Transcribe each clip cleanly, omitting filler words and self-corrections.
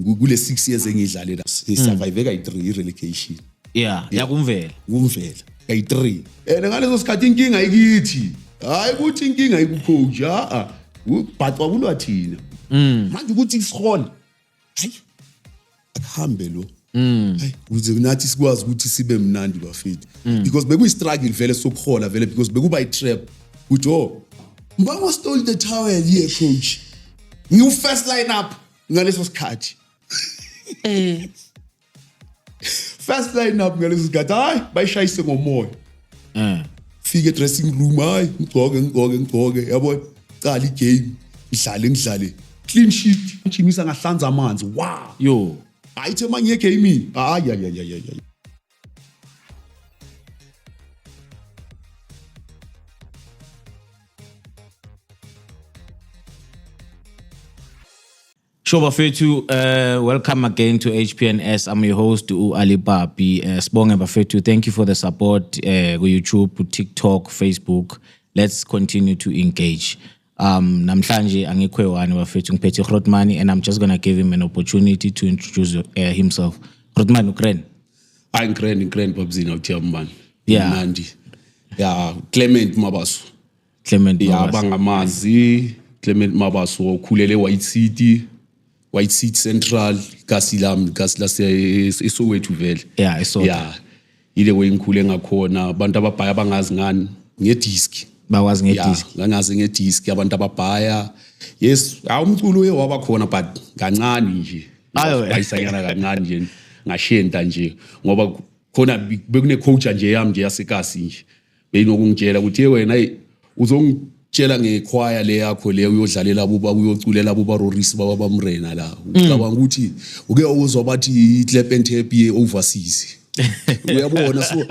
kule 6 years engidlale la survive kay3 relegation yakumvela kay3 ngaleso sikhathi inkinga ikithi hayi ukuthi inkinga ikucoach ubhaca kulwa thina manje ukuthi isikhole hayi akuhambe lo hayi ukuze nathi sikwazi ukuthi sibe mnandi bafethu because bekuyi struggle vele sokukhola vele because bekuba i-trap uthi Mbaba stole the towel here coach ngiu first line up ngaleso sikhathi first line up ngaleso sikhathi hayi bayishayise ngomoya fike dressing room hayi ngigcoke yabona qala igame ngidlale clean sheet ngimisa ngahlanza amanzi wow yo ayithe manje game hayi Sure bafethu, welcome again to HPNS. I'm your host Ali Papi. Sibonge bafethu, thank you for the support ku YouTube, TikTok, Facebook. Let's continue to engage. Namhlanje angikho wani bafethu ngiphethe Grootman and I'm just going to give him an opportunity to introduce himself. Grootman ukren. Ngikren babzina uThemban. Yeah. Nandi. Yeah, Clement Mabaso. Bangamazi, Clement Mabaso ukhulele White City Central kasi eSoweto vele ile way ngikhule ngakhona abantu ababhaya bangazi ngani ngedisk bakwazi ngedisk ngangazi ngedisk abantu ababhaya yes umculo waba khona but kancane nje ayisanyana kancane nje ngashenta nje ngoba khona bekune coach nje yami nje yasekasi nje beyinokungitshela ukuthi wena uzongitshela ngechoir le yakho le uyodlalela uyoculela Roris bamrena la ucabanga ukuthi uke uzwa bathi clap and happy overseas uyabona so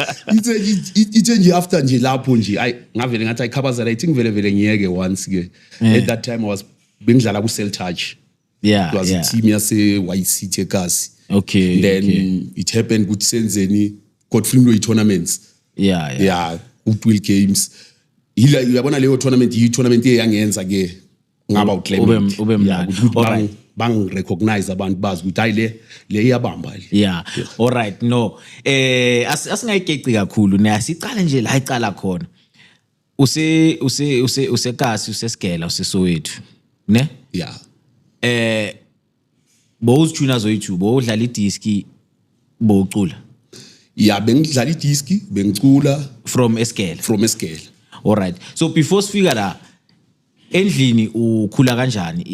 ithe nje after nje lapho nje ngavele ngathi ayikhabazela I think vele ngiyeke once ke at that time I was bengidlala ku Cell Touch it was a team yase White City eKasi okay then it happened ukuthi senzeni Godfrey tournaments Will games uyabona leyo tournament eyangenza ke ngaba uClement ube mnandi alright bang recognize abantu bazi ukuthi hayi le iyabamba alright no asingayigeci kakhulu niyasicala nje la icala khona usekasi usesigela useSoweto ne bowuzituna zo YouTube bowudlala idiski bowucula bengidlala idiski bengicula from Esgela alright so before sifika la endlini ukhula kanjani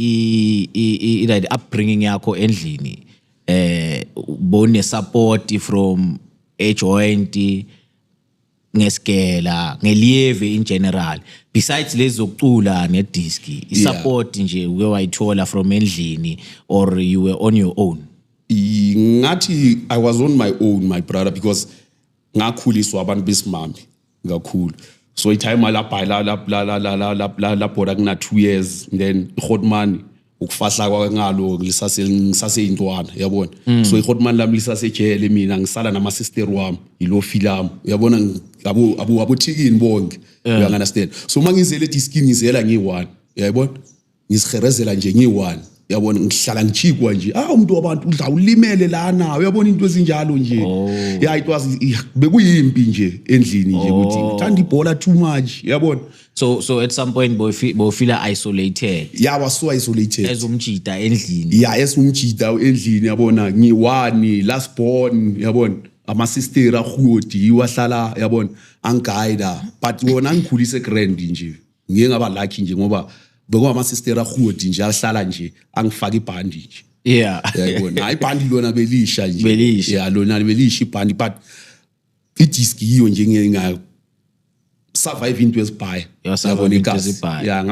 the upbringing yakho endlini bone support from joint ngeSgela ngelieve in general besides lezo kucula nedisc support nje uke wayithola from endlini or you were on your own? Ngathi I was on my own my brother because ngakhuliswa abantu besimami ngakhulu so itime la bora kuna 2 years then Grootman ukufahla kwangalo lisaseyintwana yabona so iGrootman lami lisasejele mina ngisala nama sister wami ilo film uyabona abo thikini bonke you understand so mangizele diskin ngizela ngi1 uyayibona ngisiherezela nje ngi1 yabona ngihlala ngichikwa nje umuntu wabantu udla ulimele lana uyabona into ezinjalo nje it was bekuyimpi nje endlini nje ukuthi ngithanda ibhola too much yabona so at some point boy feel isolated was so isolated as umjida endlini as umjida endlini yabona ngi1 last born yabona ama sister akhudi wahlala yabona angiguide but wona ngikhulise grand nje ngiye ngaba lucky nje ngoba bekwa ama sister akhudi nje ahlala nje angifaka ibhandi nje yayibona ibhandi lona belisha nje lona belisha ibhandi but idisc yiyo nje nginga survive into ezibhaya nga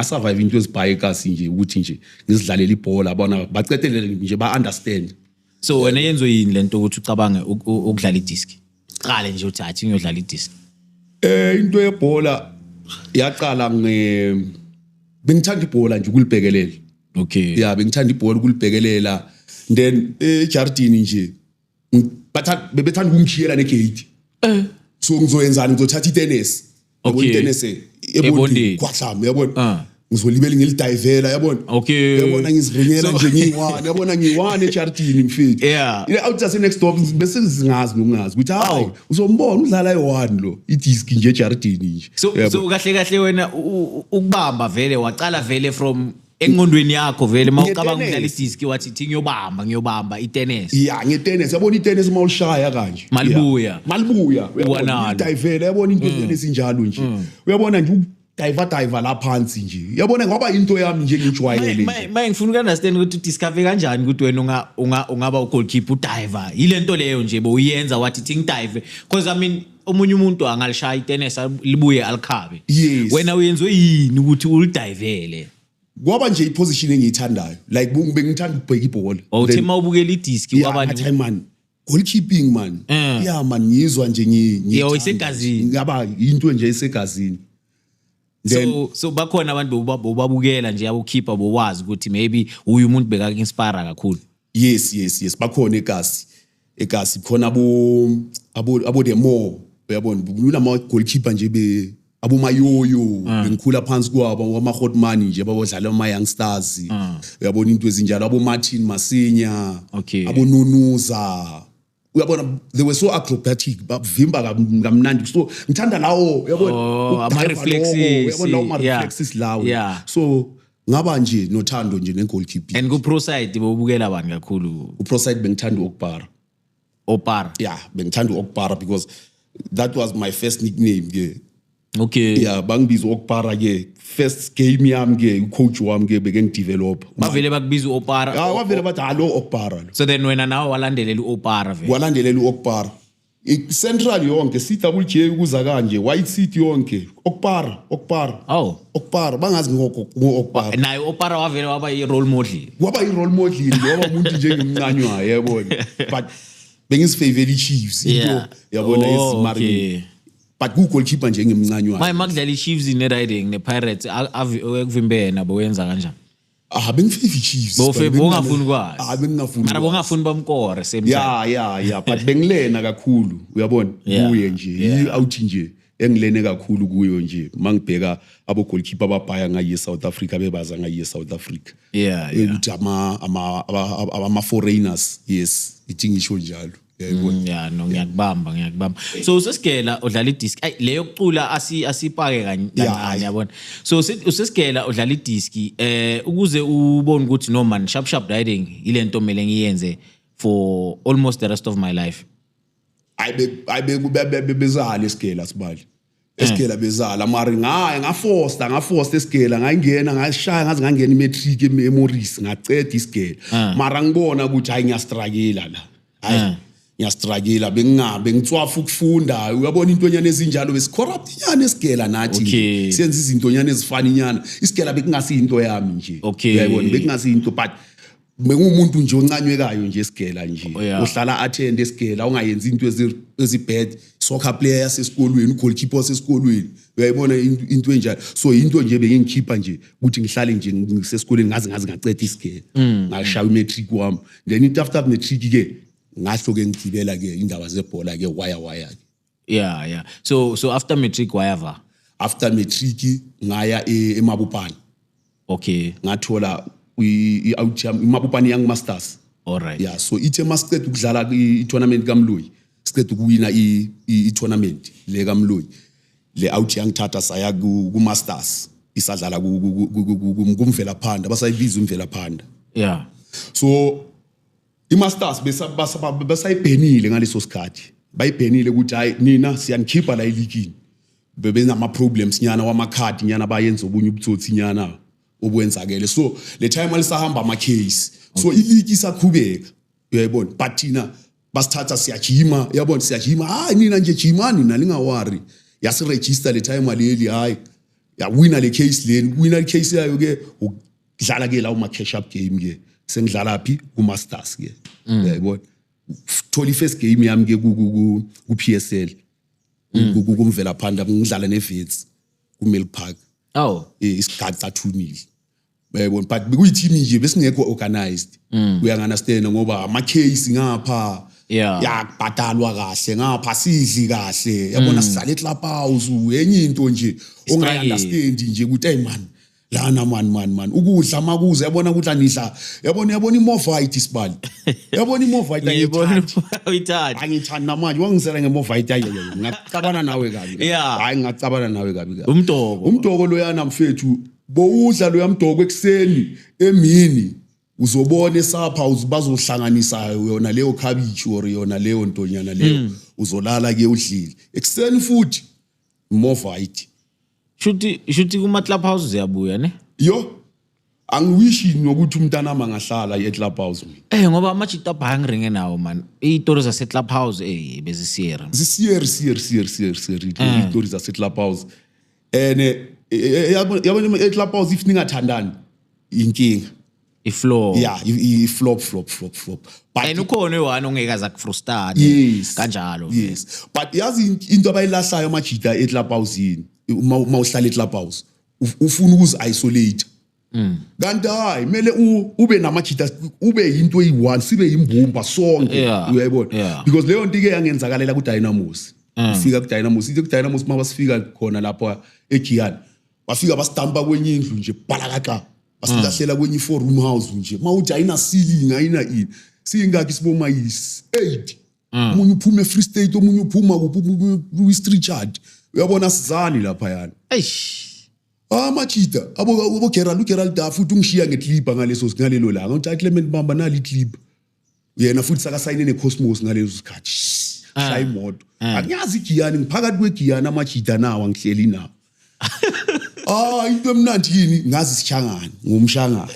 survive into ezibhaya eKasi nje ukuthi nje ngizidlalela ibhola bona bacetelele nje ba understand so wena yenzo yini lento ukuthi ucabange ukudlala idisc qale nje uthi athi ngiyodlala idisc into yebhola yaqala bengithanda ibhola nje ukulibhekelela bengithanda ibhola ukulibhekelela then eJardini nje bebethanda ukumshiyela negate so ngizoyenzani ngizothatha itennis tennis ebondeni kwahlami yabona ngizolibela ngilidivela yabona Okay. yabona ngizivengela nje ngiyi-1 yabona ngiyi-1 echardini mfethu Yeah. out next door bese zingazi nokungazi ukuthi hayi uzombona udlala yi-1 lo idisk nje echardini nje So kahle wena ukubamba vele waqala vele from engqondweni yakho vele mawucabanga ukudlala idisk wathi thi ngiyobamba itennis. ya ngetennis yabona itennis mawulishaya kanje Malibuya. uyabona idivela yabona into itennis injalo nje uyabona nje dive la phansi nje yabona ngoba into yami nje ngijwayele Manje ngifuna ukunderstand ukuthi udiscover kanjani ukuthi wena ungaba ugoalkeeper udiver yilento leyo nje boyenza wathi thi ngidive because I mean omunye umuntu angalishaya itennis libuye alikhabe wena uyenziwe yini ukuthi ulidivele ngoba nje iposition engiyithandayo like bengithanda ukubheka ibhola uthi mawubukela idisk wabani man goalkeeping man yeah man ngizwa nje isegazini ngaba into nje isegazini so bakhona abantu bobabukela nje abokhipha bowazi ukuthi maybe uyu umuntu beka inspire kakhulu yes bakhona egasi khona abo the more uyabona kunama goalkeeper nje abomayoyo bengikhula phansi kwabo ama hot money nje babodlala ama youngsters uyabona into ezinjalo abo Martin Masinya abo Nunuza uyabona they were so acrobatic bavimba kamnandi so ngithanda lawo uyabona ama reflexes uyabona lawo ama reflexes lawo so ngaba nje nothando nje negoalkeeping and ku pro side bobukela abantu kakhulu ku pro side bengithanda Opara bengithanda Okpara because that was my first nickname ke okay bangibiza Okpara ke first game yami ke ucoach wami ke beke ngidevelop bavele bakubiza Opara wavele bathi hallo Okpara so then wena nawe walandelela uOpara vele walandelela uOkpara Central yonke CWJ ukuza kanje White City yonke Okpara Okpara bangazi ngoOkpara naye Opara wavele waba i-role model ngoba umuntu nje ngimncanywayo yabona but bengizifavela iChiefs into yabona esimari but ku goalkeeper nje ngimncanywayo makudlala iChiefs neRiding nePirates ekuvimbene nabo wenza kanjani bengifava iChiefs bongafuni kwazi bengingafuni mara bongafuni bamkore same time but bengilena kakhulu uyabona kuye nje out nje engilene kakhulu kuyo nje mangibheka abo goalkeeper ababhaya ngaye South Africa bebaza ngaye South Africa ukuthi ama foreigners yes ithi ngisho njalo ngiyakubamba so usesigela udlala idisk leyo kucula asipake kancane yabona so usesigela udlala idisk ukuze ubone ukuthi no man sharp riding ilento mele ngiyenze for almost the rest of my life bezala esigela sibali esigela bezala mari ngaforce esigela ngayingena ngashaya ngaze ngangena imatric eMorris ngaceda isigela mara ngibona ukuthi hayi ngiyastruggle la hayi ngiyastruggle bengitswafa ukufunda uyabona intonyana ezinjalo besicorrupt inyana esigela nathi siyenza izintonyana ezifana inyana isigela bekungasinto yami nje uyayibona bekungasinto but bengumuntu nje oncanyekayo nje esigela nje uhlala attend esigela ungayenza into ezibad soccer player yasesikolweni goalkeeper wasesikolweni uyayibona into enjalo so into nje bengikhipha nje ukuthi ngihlale nje ngisesikolweni ngaze ngaceda isigela ngashaya imatric wami then after matric ke ngasho ke ngigibela ke indaba zebhola ke wire yeah so after matric whatever after matric ngaya eMabopane ngathola iMabopane Young Masters alright so ithe masiqeda ukudlala i-tournament kaMloyi siqeda ukuwina i-tournament le kaMloyi le out yangithatha saya ku Masters isadlala kumvela phanda basayibiza umvela phanda so iMasters besayibhenile ngaleso sikhathi bayibhenile ukuthi hayi nina siyanikhipha la ilikini bebenama problems nyana wamakhadi nyana bayenza obunye ubutsotsi nyana obwenzakele so le time alisahamba ama case so iligi isaqhubeka uyayibona but thina basithatha siyajima yabona siyajima hayi nina nje jimani nalingawari yasiregister le time aleli hayi ya wina le case le case yayo ke udlala ke la uma cash up game ke sengidlala phi ku Masters ke uyayibona thola first game yami ke ku PSL kumvela phanda ngidlala neVets ku Milk Park isigadi sathunile uyayibona but bekuyiteam nje besingekho organized uyanganderstand ngoba ama case ngapha yakubhadalwa kahle ngapha sidli kahle yabona sidlala eClub House enye into nje ongaunderstand nje ukuthi hey man lana man ukudla makuze yabona ukuthi anidla yabona imovite isibali yabona imovite Ngiyibona uyithanda. angithandi namanje wangisela ngemovite ayiyo ngicabana nawe kabi hayi ngicabana nawe kabi umdoko loyana mfethu bowudla lo yamdoko ekseni emini uzobona esapha bazohlanganisa yona leyo cabbage or yona leyo ntonyana leyo uzolala ke udlile ekseni futhi movite Shuthi kuma clubhouse ziyabuya ne? yo angiwishi nokuthi umntana mangahlala e-clubhouse mina Ngoba amajita abhangiringe nawo man. Izitori zase clubhouse bezisiyera. Zisiyeri izitori zase clubhouse yabona e-clubhouse if ningathandani inkinga I-floor. yeah i-flop But ukhona one ongekaza kufrustane kanjalo. Yes but yazi into abayilahlayo amajita e-clubhouse yini mawuhlala e-clubhouse ufuna ukuzi-isolate kanti hayi kumele ube namajita ube yinto eyi-one sibe yimbumba sonke uyayibona because leyo nto ike yangenzakalela ku-Dynamos ufika ku-Dynamos ithe ku-Dynamos uma basifika khona lapho eGiyani bafika bastampa kwenye indlu nje balakaka basilahlela kwenye i-4 room house nje mawuthi ayina ceiling ayina ini singaki siboma yi-8 omunye uphuma e-Free State omunye uphuma ku-Street Chart uyabona sizani lapha yana machita abo Gerald da futhi ungishiya ngeclip ngalelo langa uthi Clement Bamba nali iclip yena futhi sakasayine neCosmos ngalezo sikhathi shaya imoto angiyazi iGiyani ngiphakathi kweGiyani amachita nawo angihleli nawo into emnandi yini ngazi sishangani ngumshangani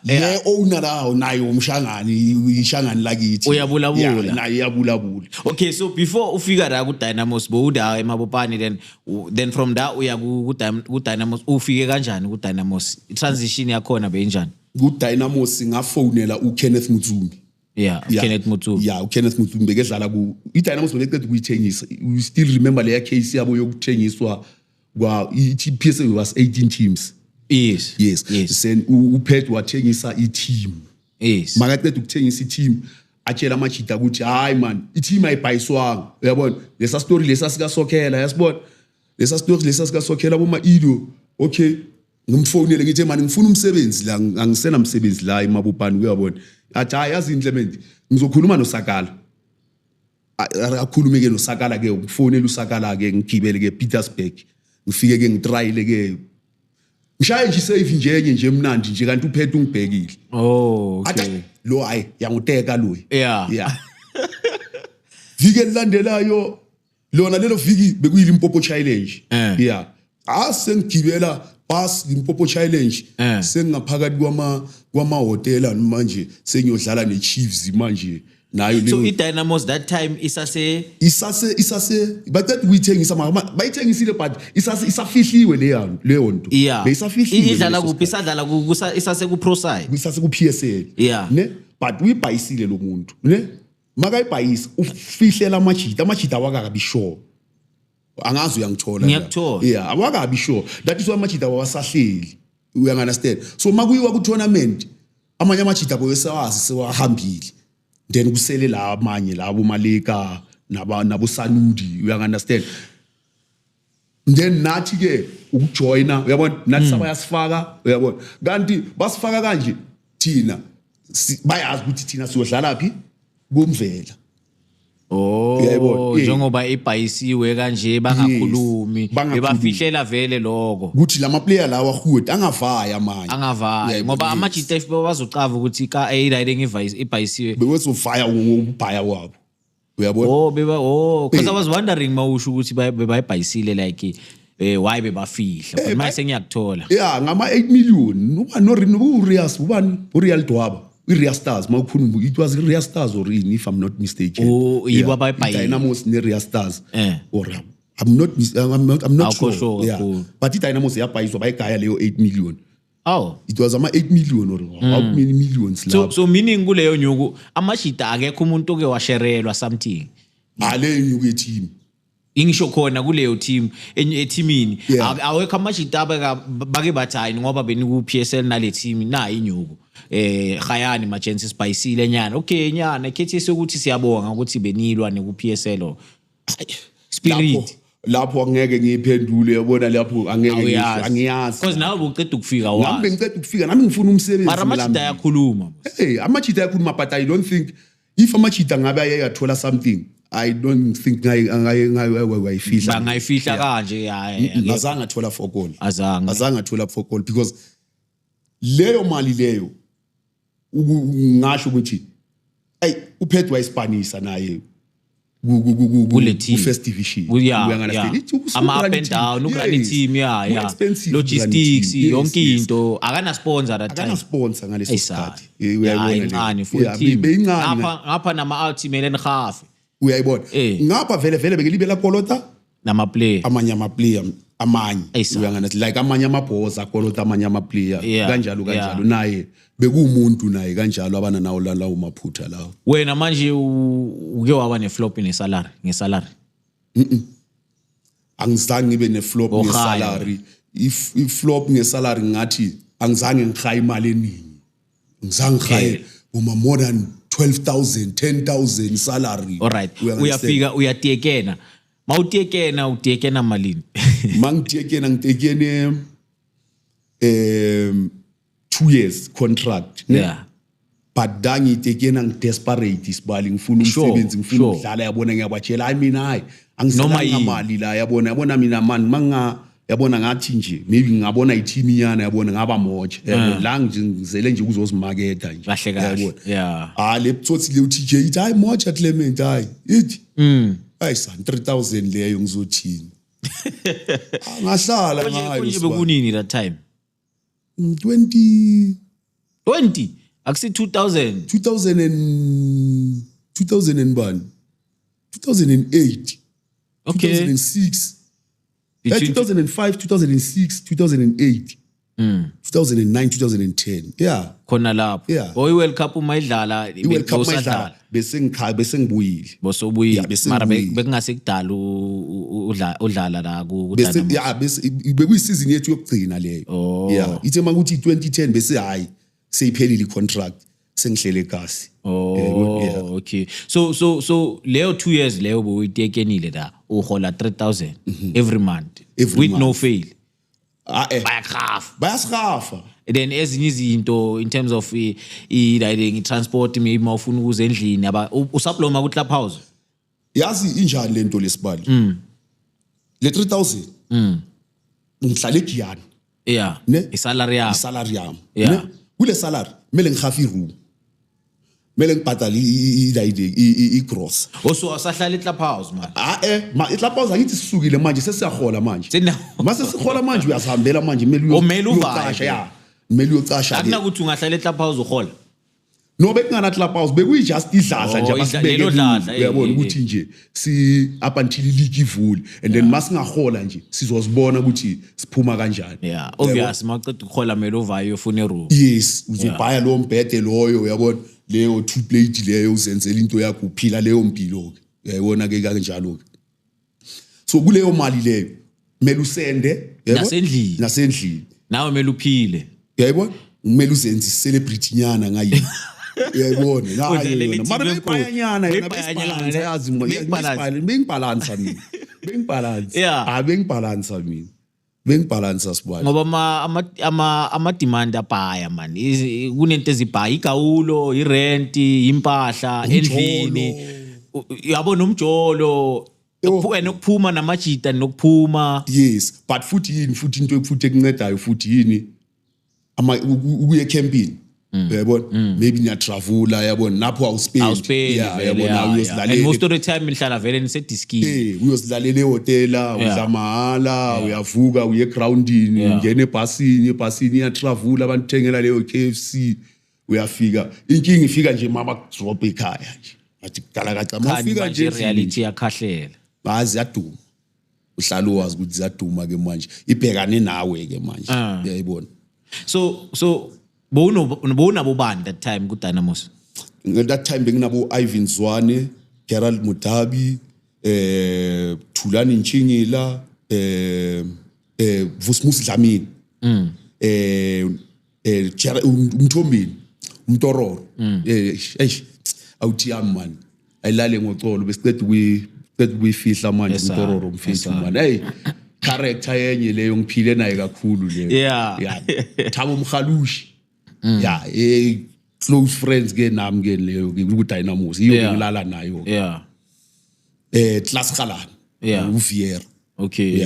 le owner lawo naye umshangani ishangani lakithi uyabulabula naye uyabulabula okay so before ufika la ku-Dynamos bowuda eMabopane then from there uya ku-Dynamos ufike kanjani ku-Dynamos i-transition yakhona benjani ku-Dynamos ngafonela uKenneth Mutsumbi Kenneth Mutsumbi uKenneth Mutsumbi bekedlala i-Dynamos beqeda ukuyithengisa you still remember leya case yabo yokuthengiswa PSA was 18 teams. Yes. Sen uphethe wathengisa i-team. Yes. Makaqeda ukuthengisa i-team atshela amajita ukuthi hayi man i-team ayibhayiswanga. Uyabona? Lesa story lesa sika Sokhela yasibona. Lesa story lesa sika Sokhela boma Ido. Okay. Ngimfonele ngithi man ngifuna umsebenzi la angisena umsebenzi la eMabopane uyabona. Athi hayi yazi Clement ngizokhuluma noSakala. Akhulume ke noSakala ke ukufonela uSakala ke ngigibele ke Pietersburg. Ngifike ke ngitrayile ke ngishaye nje save nje emnandi nje kanti uphethe ungibhekile okay lo hayi yanguteka lo yeah vike lilandelayo lona lelo viki bekuyile Limpopo challenge sengigibela bus Limpopo challenge sengaphakathi kwama hotel manje sengiyodlala neChiefs manje nayo so i-Dynamos that time isase baqeda ukuyithengisa bayithengisile but isafihliwe leyo nto beyisafihliwe idlala kuphi isadlala isase ku-ProSide isase ku-PSL ne but uyibhayisile lo muntu ne makayibhayisa ufihlela amajita awakabi sure angazi uyangithola awakabi sure that is why amajita wawasahleli uyangunderstand so makuyiwa ku-tournament amanye amajita boyesawazi sewahambile then kusele la amanye labo Malika nabo Sanudi uyangunderstand then nathi ke ukujoina uyabona nathi sabayasifaka uyabona kanti basifaka kanje thina bayazi ukuthi thina siyodlala phi kumvela njengoba ibhayisiwe kanje bangakhulumi bebafihlela vele lokho ukuthi lama player lawa ahudi angavaya amanye ngoba amajita FB bazocava ukuthi ka ayiride ibhayisiwe bewezovaya ubhaya wabo uyabona because I was wondering mawusho ukuthi bebayibhayisile like why bebafihla but manje ngiyakuthola ngama 8 million uReal Dwaba Real Stars mawukhuluma it was Real Stars or if I'm not mistaken yibo abayibhayile Dynamos ne Real Stars or I'm not sure but iDynamos yabhayiswa bayigaya leyo 8 million it was ama 8 million or how many millions so meaning kuleyo nyuku amashita akekho umuntu oke washerelwa something ale nyuku yeteam ingisho khona kuleyo team eteamini awekho amashita bake bathayini ngoba beniku PSL nale team na inyuku Khayani Majensi sibhayisile nyana okay nyana kethi sokuthi siyabonga ukuthi benilwa neku PSL spirit lapho angeke ngiyiphendule yabona lapho angeke angiyazi because nawe ubuqeda ukufika nami wazi bengiceda ukufika nami ngifuna umsebenzi mara amachita ayakhuluma hey amachita ayakhuluma but I don't think if amachita ngabe ayathola something I don't think ngayifihla ngayifihla kanje ngazange athola for call azange athola for call because leyo mali leyo ngasho ukuthi hey uphethwa ispanisa naye ku first division ama up and down ukurun team logistics yonke into akana sponsor that time akana sponsor ngaleso sikhathi uyayibona full team ngapha nama ultimate and half uyayibona ngapha vele belibela kolota nama player amanye ama player amanye uyangana like amanye amabhoza kolota amanye ama player kanjalo naye bekuumuntu naye kanjalo abana nawo lawo maphutha lawo wena manje uke waba ne flop ngesalary angizange ngibe ne flop ngesalary if flop ngesalary ngathi angizange ngikhaya imali eningi ngizange ngikhaya more than 12,000 10,000 salary alright uyafika uyatekena utekena malini ngitekene 2 years contract but dangitekena ngidesperate isibali ngifuna umsebenzi ngifuna ukudlala yabona ngiyabachela I mean hayi angisenanga imali la yabona mina man yabona ngathi nje maybe ngabona i-team yana yabona ngaba moja la ngizele nje ukuzozimaketha nje kahle le tsotsi le uTJ ithi hayi moja Clement hayi ithi hayi san 3,000 leyo ngizothini ngahlala ngayo konje bekunini that time 20 akusi 2000 and 2008 okay 2006 2005 2006 2008 2009 2010 khona lapho World Cup umayidlala usadlala bese ngibuyile bosobuyile mara bekungase kudala udlala la ku bese bekuyisizini yethu yokugcina leyo ithe makuthi 2010 bese hayi seyiphelile icontract sengihlele kasi okay so leyo 2 years leyo bowuyitekenile la uhola 3,000 every month with no fail bayashafa then ezinye izinto in terms of i transport maybe mawufuna ukuze endlini usaploma ku club house yazi injani lento lesibali le 3,000 ngihlale eGiyani isalary yami kule salary mele ngihafa iroom mele ngibhadala i-gross so asahlala e-club house man i-club house angithi sisukile manje sesiyahola manje mase sihola manje uyasihambela manje mele uyocasha mele uyocasha akunakuthi ungahlala e-club house uhola no bekungana club house bekuyijust idladla nje abasibeke uyabona ukuthi nje si up until league ivule and then masingahola nje sizozibona ukuthi siphuma kanjani obvious maqeda ukuhola mele uvayo ufune room yes uzobhaya lo mbhede loyo uyabona leyo 2 plate leyo uzenzela into yakho uphila leyo mpilo ke uyayibona ke kanjalo ke so kuleyo mali leyo mele usende nasendlini nawe mele uphile uyayibona kumele uzenze celebrity nyana ngayi uyayibona ngayo mara bengibhayanyana yena besibalance yazi bengibhalansa mina bengibhalansa sibali ngoba ama demand abhaya man kunento ezibhaya igawulo irent impahla endlini yabona umjolo ukuphuma namajita nokuphuma yes but futhi into ekuncedayo futhi yini ukuye camping uyabona maybe niya travel yabona lapho awuspend yabona uyosilalela and most of the time nihlala vele nisediskini uyosilalela ehotela udla mahala uyavuka uye groundini ungena ebhasini ya travel abantu thengela leyo KFC uyafika inkingi ifika nje mama drop ekhaya nje athi kudala kaca mafika nje reality yakhahlela bazi yaduma uhlala wazi ukuthi ziyaduma ke manje ibhekane nawe ke manje uyayibona so bowunabo bani that time ku Dynamos that time benginabo Ivan Zwane Gerald Mutabi Thulani Nchingila Vusmus Dlamini Umthombeni Umtororo awuthi yami man ayilale ngocolo besiqeda kuyifihla manje Yes, sir. uNtororo mfethu man hey character yenye leyo ngiphile naye kakhulu leyo Yeah. Thabo Mkhalushi close friends ke nami ke leyo ku Dynamos iyo ngilala nayo Class Khalani uViera Okay.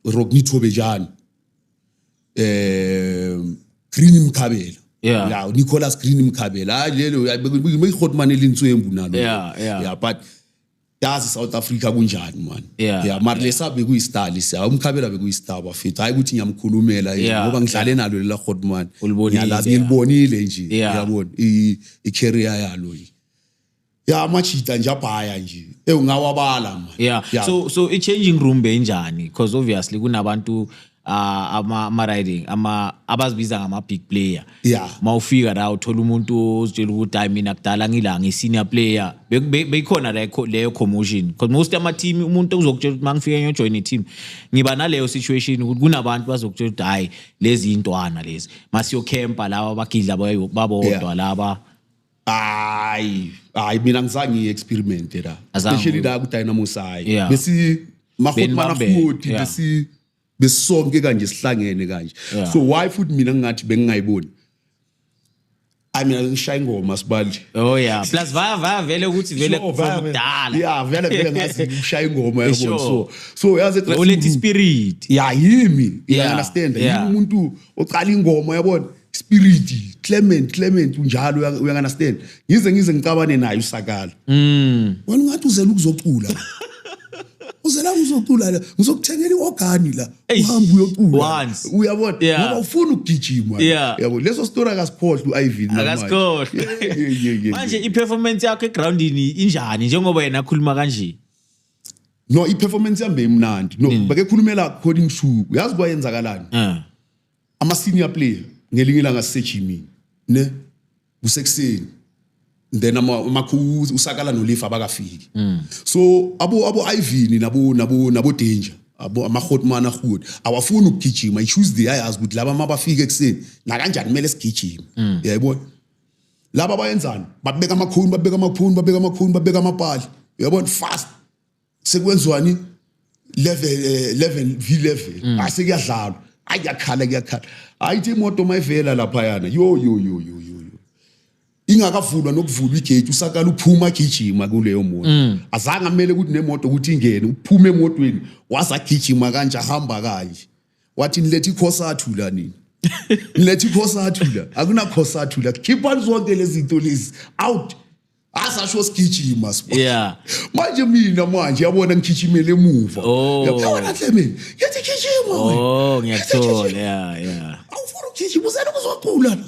Rodney Thobejane Green Mkhabela Nicholas Green Mkhabela lelo beyikhotmane elintswembu nalo but yazi South Africa kunjani man mara lesabe kuyistali umkhabela bekuyistar bafethu hayi ukuthi ngiyamkhulumela ngoba ngidlale nalo lela khotman ngiyalazi ngilibonile nje uyabona i-career yalo amachita nje abhaya nje ungawabala man so i-changing room benjani because obviously kunabantu ama riding abazibiza ngama big player mawufika la uthola umuntu ozitshela ukuthi hayi mina kudala ngila ngi-senior player beyikhona leyo commotion because most ama team umuntu uzokutshela ukuthi mangifika ngiyojoin i-team ngiba naleyo situation ukuthi kunabantu bazokutshela ukuthi hayi lezi intwana lezi masiyocampa laba bagidla babodwa laba hayi mina ngizange ngi-experiment la especially la ku-Dynamos hayi besi mahotmana futhi besonke kanje sihlangene kanje so why futhi mina ngathi bengingayiboni mina ngishaya ingoma sibali plus vaya vele ukuthi vele kudala vele ngazi ngishaya ingoma yabona so yazi ulethi spirit yimi understand yimi umuntu oqala ingoma yabona spirit Clement unjalo uya understand ngize ngicabane naye uSakala wena ngathi uzela ukuzocula uzela uzocula la ngizokuthengela iorgani la uhamba uyocula uyabona ngoba ufuna ukugijima yabo leso story akasikhohle uIvan akasikhohle manje iperformance yakho egroundini injani njengoba yena akhuluma kanje no iperformance yambe imnandi no bake khulumela according to uyazi kwayenzakalani ama senior player ngelinye ilanga sisejimini ne kusekuseni then amakhu uSakala noLifa abakafiki so abo Ivan nabo Danger ama-hotman ahud awafuni ukugijima iTuesday ayazi ukuthi laba mabafika ekseni na kanjani kumele sigijime uyayibona laba bayenzani babeka babeka amapali uyabona fast sekwenzwani level v11 asekuyadlalwa ayakhala ayithi imoto mayivela lapha yana yo ingakavulwa nokuvulwa igate uSakala uphuma agijima kuleyo moto azange amele ukuthi nemoto ukuthi ingene uphume emotweni wasagijima kanje ahamba kanje wathi nilethi ikhosathu la nini nilethi ikhosathu la akuna khosathu la khipha zonke lezi zinto lezi out asasho sigijima manje mina manje yabona ngigijimele emuva yabona Clement yathi gijima ngiyathola awufuna ukugijima uzela kuzocula la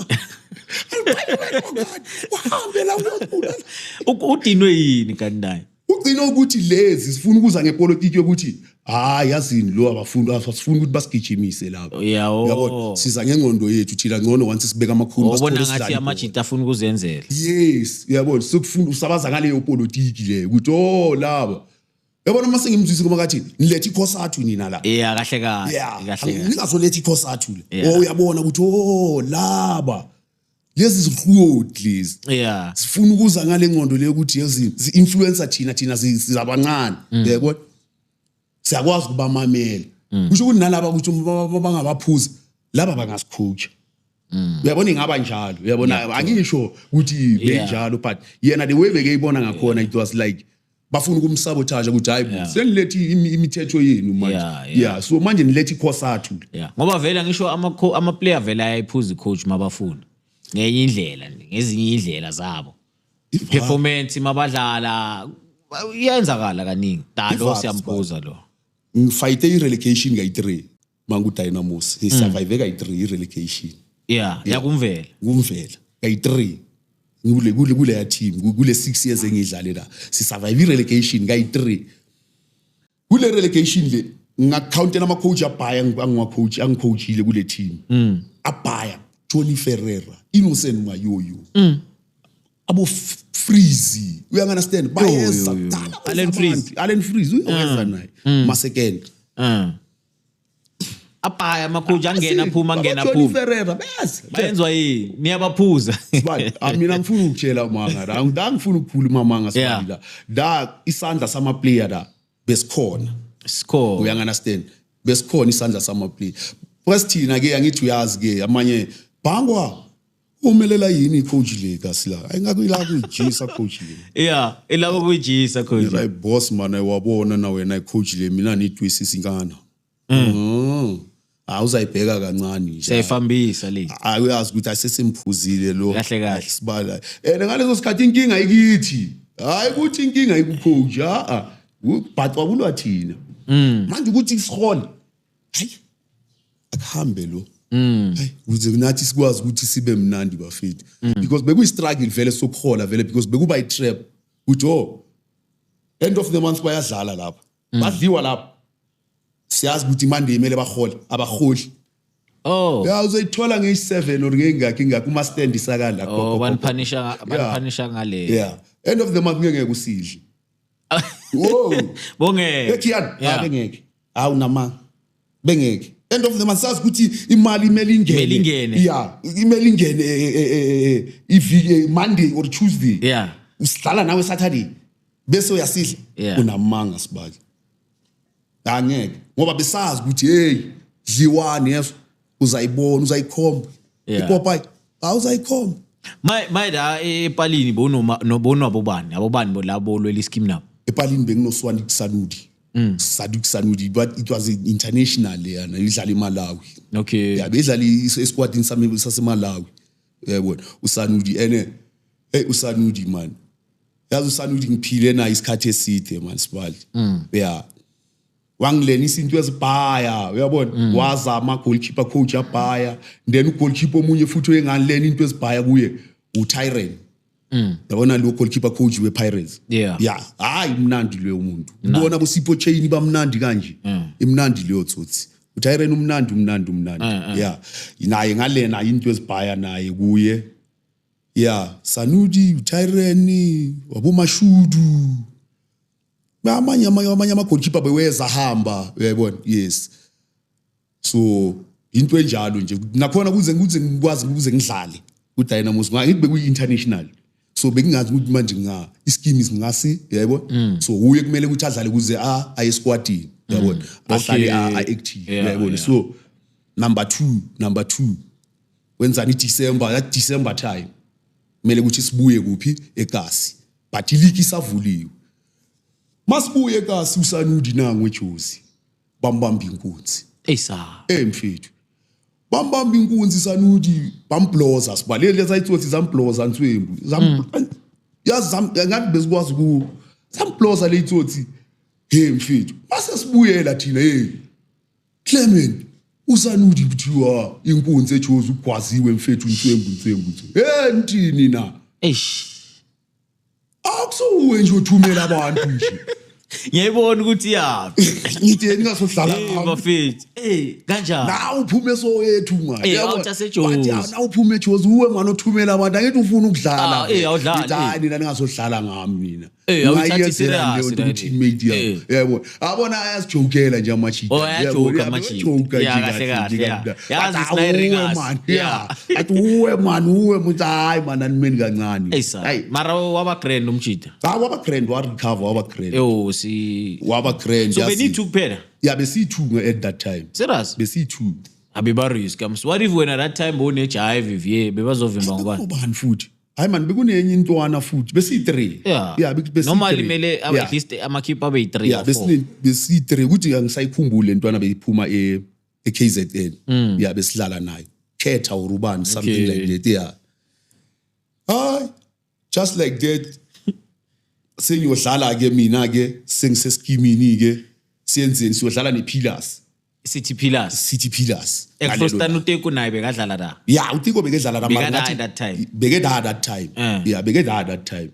udinwe yini kanti ugcina ukuthi lezi sifuna ukuza ngepolitiki yokuthi yazini lo abafundi asifuna ukuthi basigijimise lapha yabo siza ngengqondo yethu thina ngcono once sibeka amakhulu basibona ngathi amajita afuna ukuzenzela yes yabo sikufunda usabaza ngaleyo politiki le ukuthi laba yabona mase ngimzwisi kuma kathi nilethe ikhosathu nina la kahle ningazoletha ikhosathu le uyabona ukuthi laba lezi zihludlis sifuna ukuza ngale ngqondo le ukuthi yezini influencer thina sizabancane yebo siyakwazi ukubamamela kusho ukuthi nalaba ukuthi bangabaphuza laba bangasikhutsha uyabona ingaba njalo uyabona angisho ukuthi benjalo but yena the way bekeyibona ngakhona it was like bafuna ukumsabotage ukuthi hayi senilethi imithetho yenu manje so manje nilethi ikhosathu ngoba vele ngisho ama player vele ayayiphuza icoach mabafuna ngezinye indlela zabo performance mabadlala iyenzakala kaningi dalo siyambuza lo ngifight i-relegation ka-3 mangu Dynamos survive ka-3 i-relegation yakumvela ka-3 kule ya team kule 6 years engidlale la survive i-relegation ka-3 kule relegation le ngakountela ama coach abhaya angicoachile kule team abhaya Johnny Ferreira Innocent Mayoyo abo Freezy we understand bayeza Allen Freeze uyeza naye Masekende abhaya amakhoji angena phuma Johnny Ferreira bese bayenzwa yini niyabaphuza mina ngifuna ukutshela manga la ngifuna ukukhuluma manga sibila isandla sama player la besikhona Score. uyangunderstand besikhona isandla samaplay first thina ke angithi uyazi ke amanye bhangwa umelela yini coach le kasila ayingakuyila kuyijisa coach le Yeah, ilabo kujisa coach. right boss man wabona na wena coach le mina nitwisisa inkana awuzayibheka kancane nje Siyayifambisa le. ayazi ukuthi asesemphuzile lo Kahle kahle. sibala ngalezo sikhathi inkinga ikithi hayi ukuthi inkinga ikucoach but wabulwa thina manje ukuthi isikhole hayi akuhambe lo hayi ukuze nathi sikwazi ukuthi sibe mnandi bafethu because bekuyi struggle vele sokhola vele because bekuba i trap uthi end of the month bayadlala lapha badliwa lapha siyazi ukuthi Monday imele bahole abaholi Oh. ya uzoyithola nge7 or ngengakhi kuma stand isakala Banipunisha ngale. yeah end of the month ngeke usidle Whoa. Bonge. Ekhiyani bengeke. Hawu nama. Bengeke. End of the month sazi ukuthi imali imeli ingene. Yeah, imeli ingene iviki Monday or Tuesday. Yeah. Usidlala nawe Saturday. Bese uyasidla unamanga sibali. Angeke. Ngoba besazi ukuthi hey, dliwani yeso uzayibona uzayikhomba. Ipopayi awuzayikhomba. My da epalini bono abobani bolabo lweli scheme nabo. Epalini benginoswani Sanudi. Saduk Sanudi but it was international yana idlala eMalawi. Okay. Yeah, bedlala esquadini sami saseMalawi. Yabona uSanudi uSanudi man. Yazi uSanudi ngiphile na isikhathi eside man sibali. Yeah. Wangilenisa into ezibhaya uyabona wazama goalkeeper coach abhaya then ugoalkeeper omunye futhi oyengaleni into ezibhaya kuye uTyrene yabona lo goalkeeper coach wePirates yeah hayi mnandi lo umuntu ubona boSipho Chain bamnandi kanje imnandi leyo tsotsi uTyrene umnandi yeah naye ngalena into ezibhaya naye kuye yeah Sanudi uTyrene wabomashudu amanye ama-goalkeeper beweza hamba uyayibona yes so into enjalo nje nakhona kuze ngikwazi ukuze ngidlale uDynamos ngithi bekuyi-international so bengingazi ukuthi manje ischeme ngasi uyayibona so uye kumele ukuthi adlale kuze aye esquadini uyayibona ahlale a-active uyayibona so number 2 wenzani December time kumele ukuthi sibuye kuphi eKasi but iligi isavuliwe masibuye eKasi uSanudi nangu eJozi bambamba inkunzi mfethu bambamba inkunzi Sanudi bambloza sibalele sayithothi zambloza Nswembu ngathi besikwazi ku zambloza leyithothi mfethu mase sibuyela thina Clement uSanudi kuthiwa inkunzi eJozi ugwaziwe mfethu Nswembu ntini na akusuwe nje uthumela abantu nje ngiyayibona ukuthi yapi ngithi ningasohlala bafethu kanjani na uphume sowethu manje yabona wathi na uphume eJozi uwe manje othumela abantu angithi ufuna ukudlala awudlala nina ningasohlala ngami mina awuthathi serious teammate yabo abona ayasijokela nje amachita ayajoka amachita kahle yazi sinayiringas athi uwe muthi hayi man animeni kancane hayi mara waba grand umchita waba grand wa recover waba grand waba grand so benithi kuphela besi2 at that time serious besi2 abiba risk what if when at that time bone HIV bebazovimba ngobani ubani futhi hayi man bekunenye intwana futhi besi3 besi normally mele at least amakeeper abe 3 or 4 besi3 ukuthi angisayikhumbule intwana beyiphuma eKZN besidlala nayo Khetha urubani something like that just like that sengiyodlala ke mina ke sengiseskimini ke siyenzeni siyodlala nePillars City Pillars eFrostan uTeko naye bekadlala la uTeko bekedlala la ngathi that time bekeda that time bekeda that time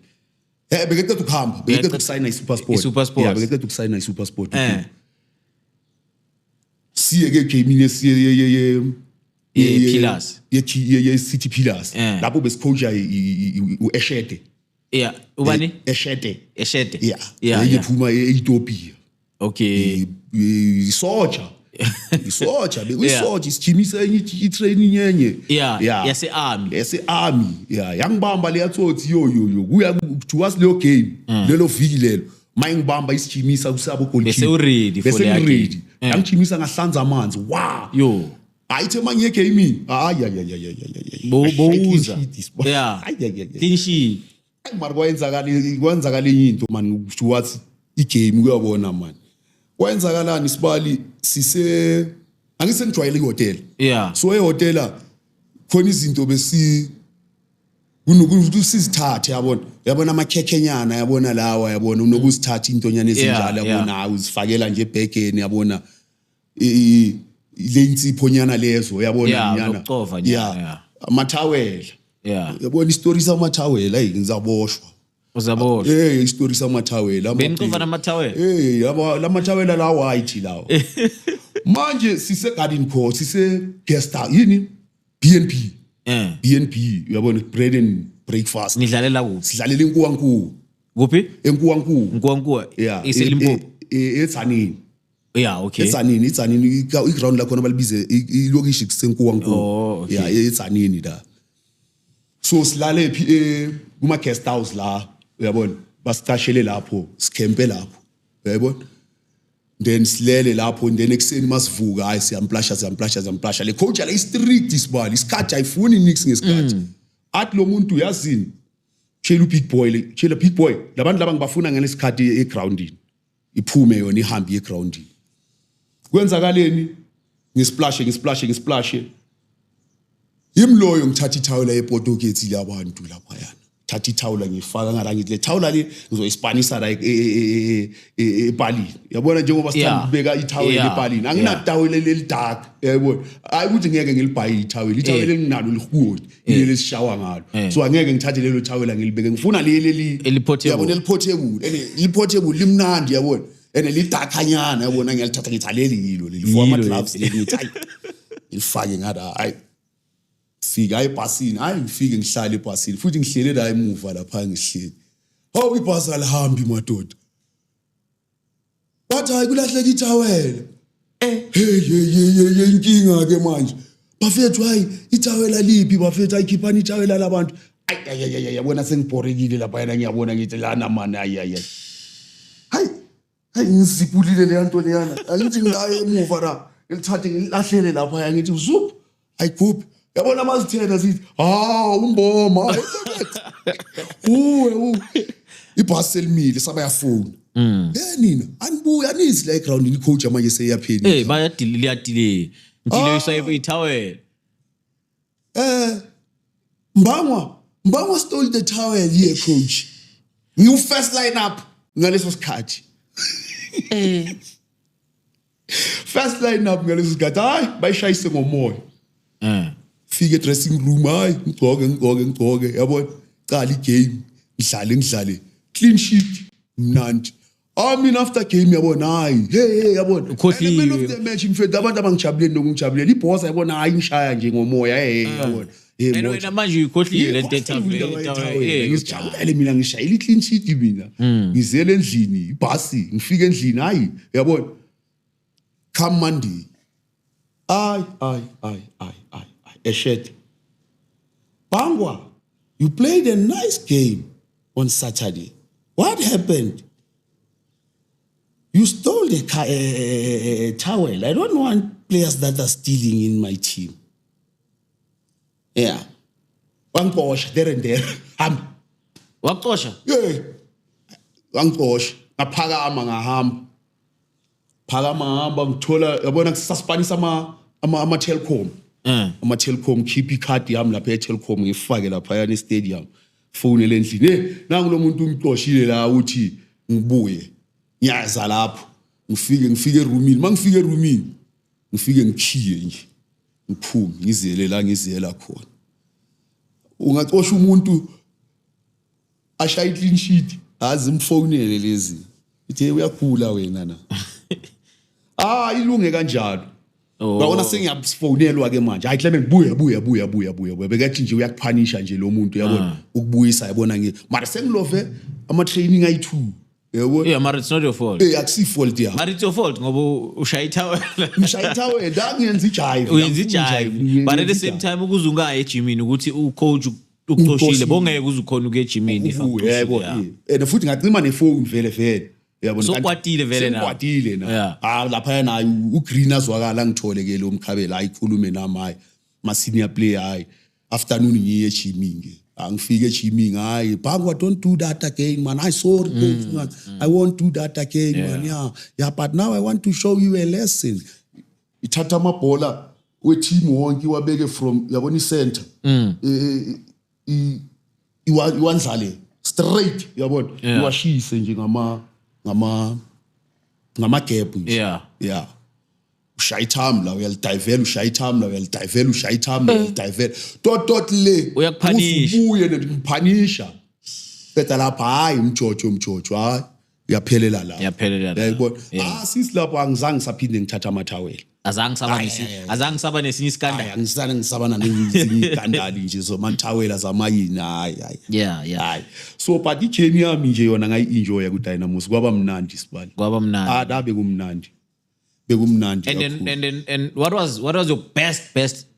bekeda ukuhamba bekeda ukusayina iSuperSport bekeda ukusayina iSuperSport siye ke gaming siye Pillars City Pillars lapho besicoacha uEshede ubani Eshede yeah eEthiopia okay isoja bekuyisoja isichimisa i-training yenye yase army yangibamba leya thothi yo kuya towards leyo game lelo viki lelo mayingibamba isijimisa kusabo goalkeeper Bese u-ready for bese leya ready game. yangijimisa ngahlanza amanzi wow Yo. ayithe manje gaming Bowuza. Yeah. Clean sheet. mara kwenzakala enye into man what igame kuyabona man kwenzakalani sibali angisengijwayele ihotel Yeah. so ehotela khona izinto besi unokusizithathe yabona amakhekhenyana yabona lawa yabona unokusithatha intonyana ezinjalo yabona hayi uzifakela nje ebhegeni yabona le insiphonyana lezo yabona nyana yeah amathawela yabona istori samathawela ngizaboshwa uzaboshwa istori samathawela bengicova namathawela lamathawela la white lawo manje sise garden court sise guest yini BNB BNB uyabona bread and breakfast nidlalela kuphi sidlalela eNkuwankulu kuphi eNkuwankulu iselimpopo eTzanini okay eTzanini iground la khona balibize ilokishi kuseNkuwankulu eTzanini la so silale phi kuma guest house la uyabona basitashele lapho sikhempe lapho uyabona then silele lapho then ekseni masivuka hayi siyamplasha le coach la strict isibali isikhathi ayifuni nix ngesikhathi athi lo muntu yazini chela big boy labantu laba ngibafuna ngalesikhathi egroundini iphume yona ihambi egroundini kwenzakaleni ngisplash imloyo ngithatha ithawula ePortuguese labantu lapha yana thatha ithawula ngifaka ngala ngithi le thawula le ngizoyispanisa la epalini yabona njengoba sithanda ukubeka ithawula epalini anginatawula leli dark yabona hayi ukuthi ngeke ngilibhaye ithawula elinginalo lihudi leli sishawa ngalo so angeke ngithathe lelo thawula ngilibeke ngifuna leli yabona eliportable limnandi yabona ene lidakhanyana yabona ngiyalithatha ngithi leli yilo leli for ama gloves leli ngithi ilifake ngada hayi fika ebhasini hayi ngifike ngihlala ebhasini futhi ngihlele la emuva lapha ngihleli ibhasi alihambi madoda bathi hayi kulahleka ithawela hey inkinga ke manje bafethu hayi ithawela liphi bafethu ayikhiphani ithawela labantu ay yabona sengibhorekile lapha yena ngiyabona ngithi lana man hayi ngizipulile le nto leyana angithi ngilaye emuva la ngilithathe ngilahlele lapha yangithi zup ayikhuphi yabona mazithena sithi umboma ibhasi selimile sabayafuna nina anibuya nizi la eground ni coach manje seyapheni bayadilile ngidilisa ithawela Mbangwa stole the towel here coach new first line up ngaleso sikhathi first line up ngaleso sikhathi hayi bayishayise ngomoya fike dressing room hayi ngigcoke yabona cala igame ngidlale clean sheet mnandi mina after game yabona hayi hey yabona man of the match mfethu abantu abangijabuleni nokungijabuleni iboss yabona hayi ngishaya nje ngomoya yabona wena manje uyikhohlile le ngijabulele mina ngishayile iclean sheet mina ngizele endlini ibhasi ngifike endlini hayi yabona come Monday ay Eshet Bangwa you played a nice game on Saturday what happened you stole the towel I don't want players that are stealing in my team wangixosha there and there waqosha wangixosha ngaphakama ngahamba ngithola yabona kusaspanisa ama Telkom ama Telkom keep icard yami lapha eTelkom ngifake lapha yana estadium phone lendlini nangu lo muntu umxoshile la uthi ngibuye ngiyaza lapho ngifike eroomini mangifike eroomini ngifike ngikhiye nje ngiphume ngizela khona ungaxosha umuntu ashaya clean sheet azimfonele lezi ithi uyakhula wena na ilunge kanjalo Bawona sengiyafonelwa ke manje hayi Clement buya bekathi nje uyakuphanisha nje lo muntu yabona ukubuyisa yabona mara sengilove ama training ayi2 yabo mara it's not your fault akusi fault ya mara it's your fault ngoba ushaya ithawela ngiyenza ijive but at the same time ukuzunga ejimini ukuthi ucoach ukuxoshile bongeke uzukhona uke ejimini yebo and futhi ngacima nefone vele Uyabona So kwatile vele na. Kwatile na. Yeah. Lapha na uGreen azwakala ngitholeke lo Mkhabela ayikhulume nami hayi ma senior player hayi afternoon ngiye gyming angifike gyming hayi Bangwa don't do that again man I sorry coach man I won't do that again man yeah but now I want to show you a lesson ithatha amabhola we-team wonke wabeke from yabona i-center iwandlale straight yabona iwashise nje ngama-gap nje yeah ushaya ithamu la uyalidivela ushaya ithamu la uyalidivela ushaya ithamu la uyalidivela tot le uyakuphanisha ubuye ngiphanisha qeda lapha hayi umjojo hayi uyaphelela la yayibona sisi lapho angizange saphinde ngithatha amathawela azange saba nesinye iskandali angisabana nesinye iskandali nje so manthawela zamayini hayi yeah so but ijeni yami nje yona ngayi-enjoya ku-Dynamos kwaba mnandi sibali dabe kumnandi bekumnandi and what was your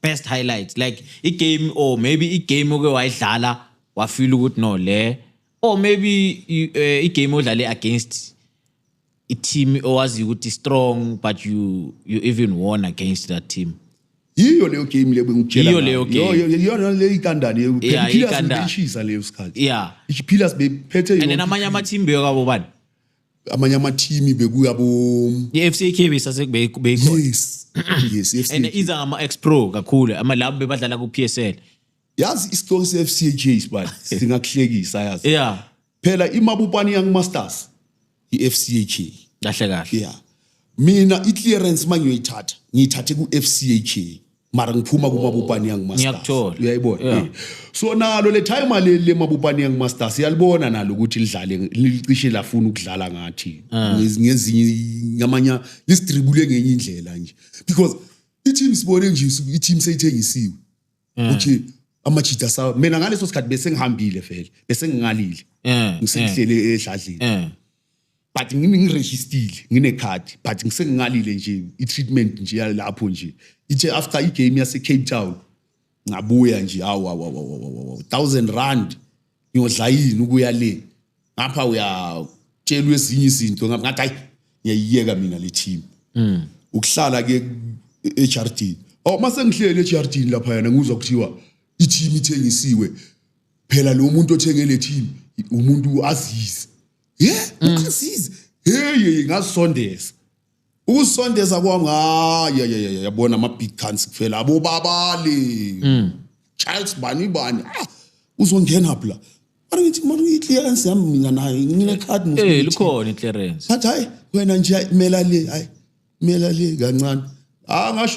best highlights like a game or maybe a game oke wayidlala wafeel ukuthi no le or maybe a game odlale against a team owazi ukuthi strong but you even won against that team yiyo leyo game le bengitshela yiyo leyo game yona le ikandani phela leyo sikhathi iPillars bephethe and namanye ama team bekabo bani amanye ama-team bekuyabo i-FCK besasebeyikho yes and iza ngama-ex-pro kakhulu labo bebadlala ku-PSL yazi isitori se-FCK sibali singakuhlekisa yazi phela iMabopane Young Masters i-FCK kahle yeah mina i-clearance mangiyoyithatha ngiyithathe ku-FCK mara ngiphuma kuMabopane Young Masters uyayibona so nalo le time le Mabopane Young Masters yalibona nalo ukuthi lidlale licishe lafuna ukudlala ngathi ngezinye ngamanya listribule ngenye indlela nje because i-team sibone nje i-team seyithengisiwe ukuthi amajita sawa mina ngaleso sikhathi bese ngihambile vele bese ngingalile ngisehlele edladleni but ngiregistile ngine-card but ngisengingalile nje i-treatment nje lapho nje ithe after i-game yase-Cape Town ngabuya nje 1,000 rand ngiyodla yini ukuya le ngapha uyatshelwa ezinye izinto ngathi hayi ngiyayiyeka mina le team ukuhlala ke eJardini mase ngihlele eJardini lapha yana ngizwa kuthiwa i-team ithengisiwe phela lo muntu othenge le team umuntu azizi azizi ngasondeza ukusondeza kwami yabona ama-big cans kuphela abobabali Charles bani uzongena phela mara ngithi mara i-clearance yami mina nayo ngine-card likhona i-clearance bathi hayi wena nje mela le kancane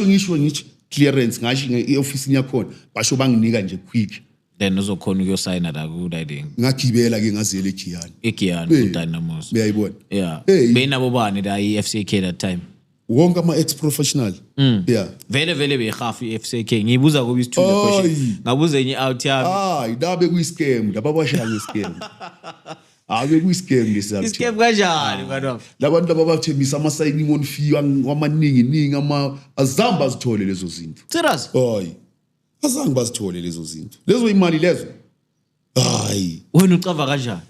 ngisho ngithi clearance ngasho i-ofisini yakhona basho banginika nje quick then uzokhona ukuyosayina la ku-Riding ngagibela ke ngaziyela eGiyani ku-Dynamos uyayibona beyinabo bani la i-FCK that time wonke ama-ex-professional vele beyihafu i-FCK ngiyibuza kuba isithule question ngabuza enye out yami dabe kuyi-scam laba bashaya nge-scam bekuyi-scam i-scam kanjani labantu laba bathembisa ama-signing on fee amaningi azange bazithole lezo zinto serious azange bazithole lezo zinto lezo imali lezo hayi wena ucava kanjani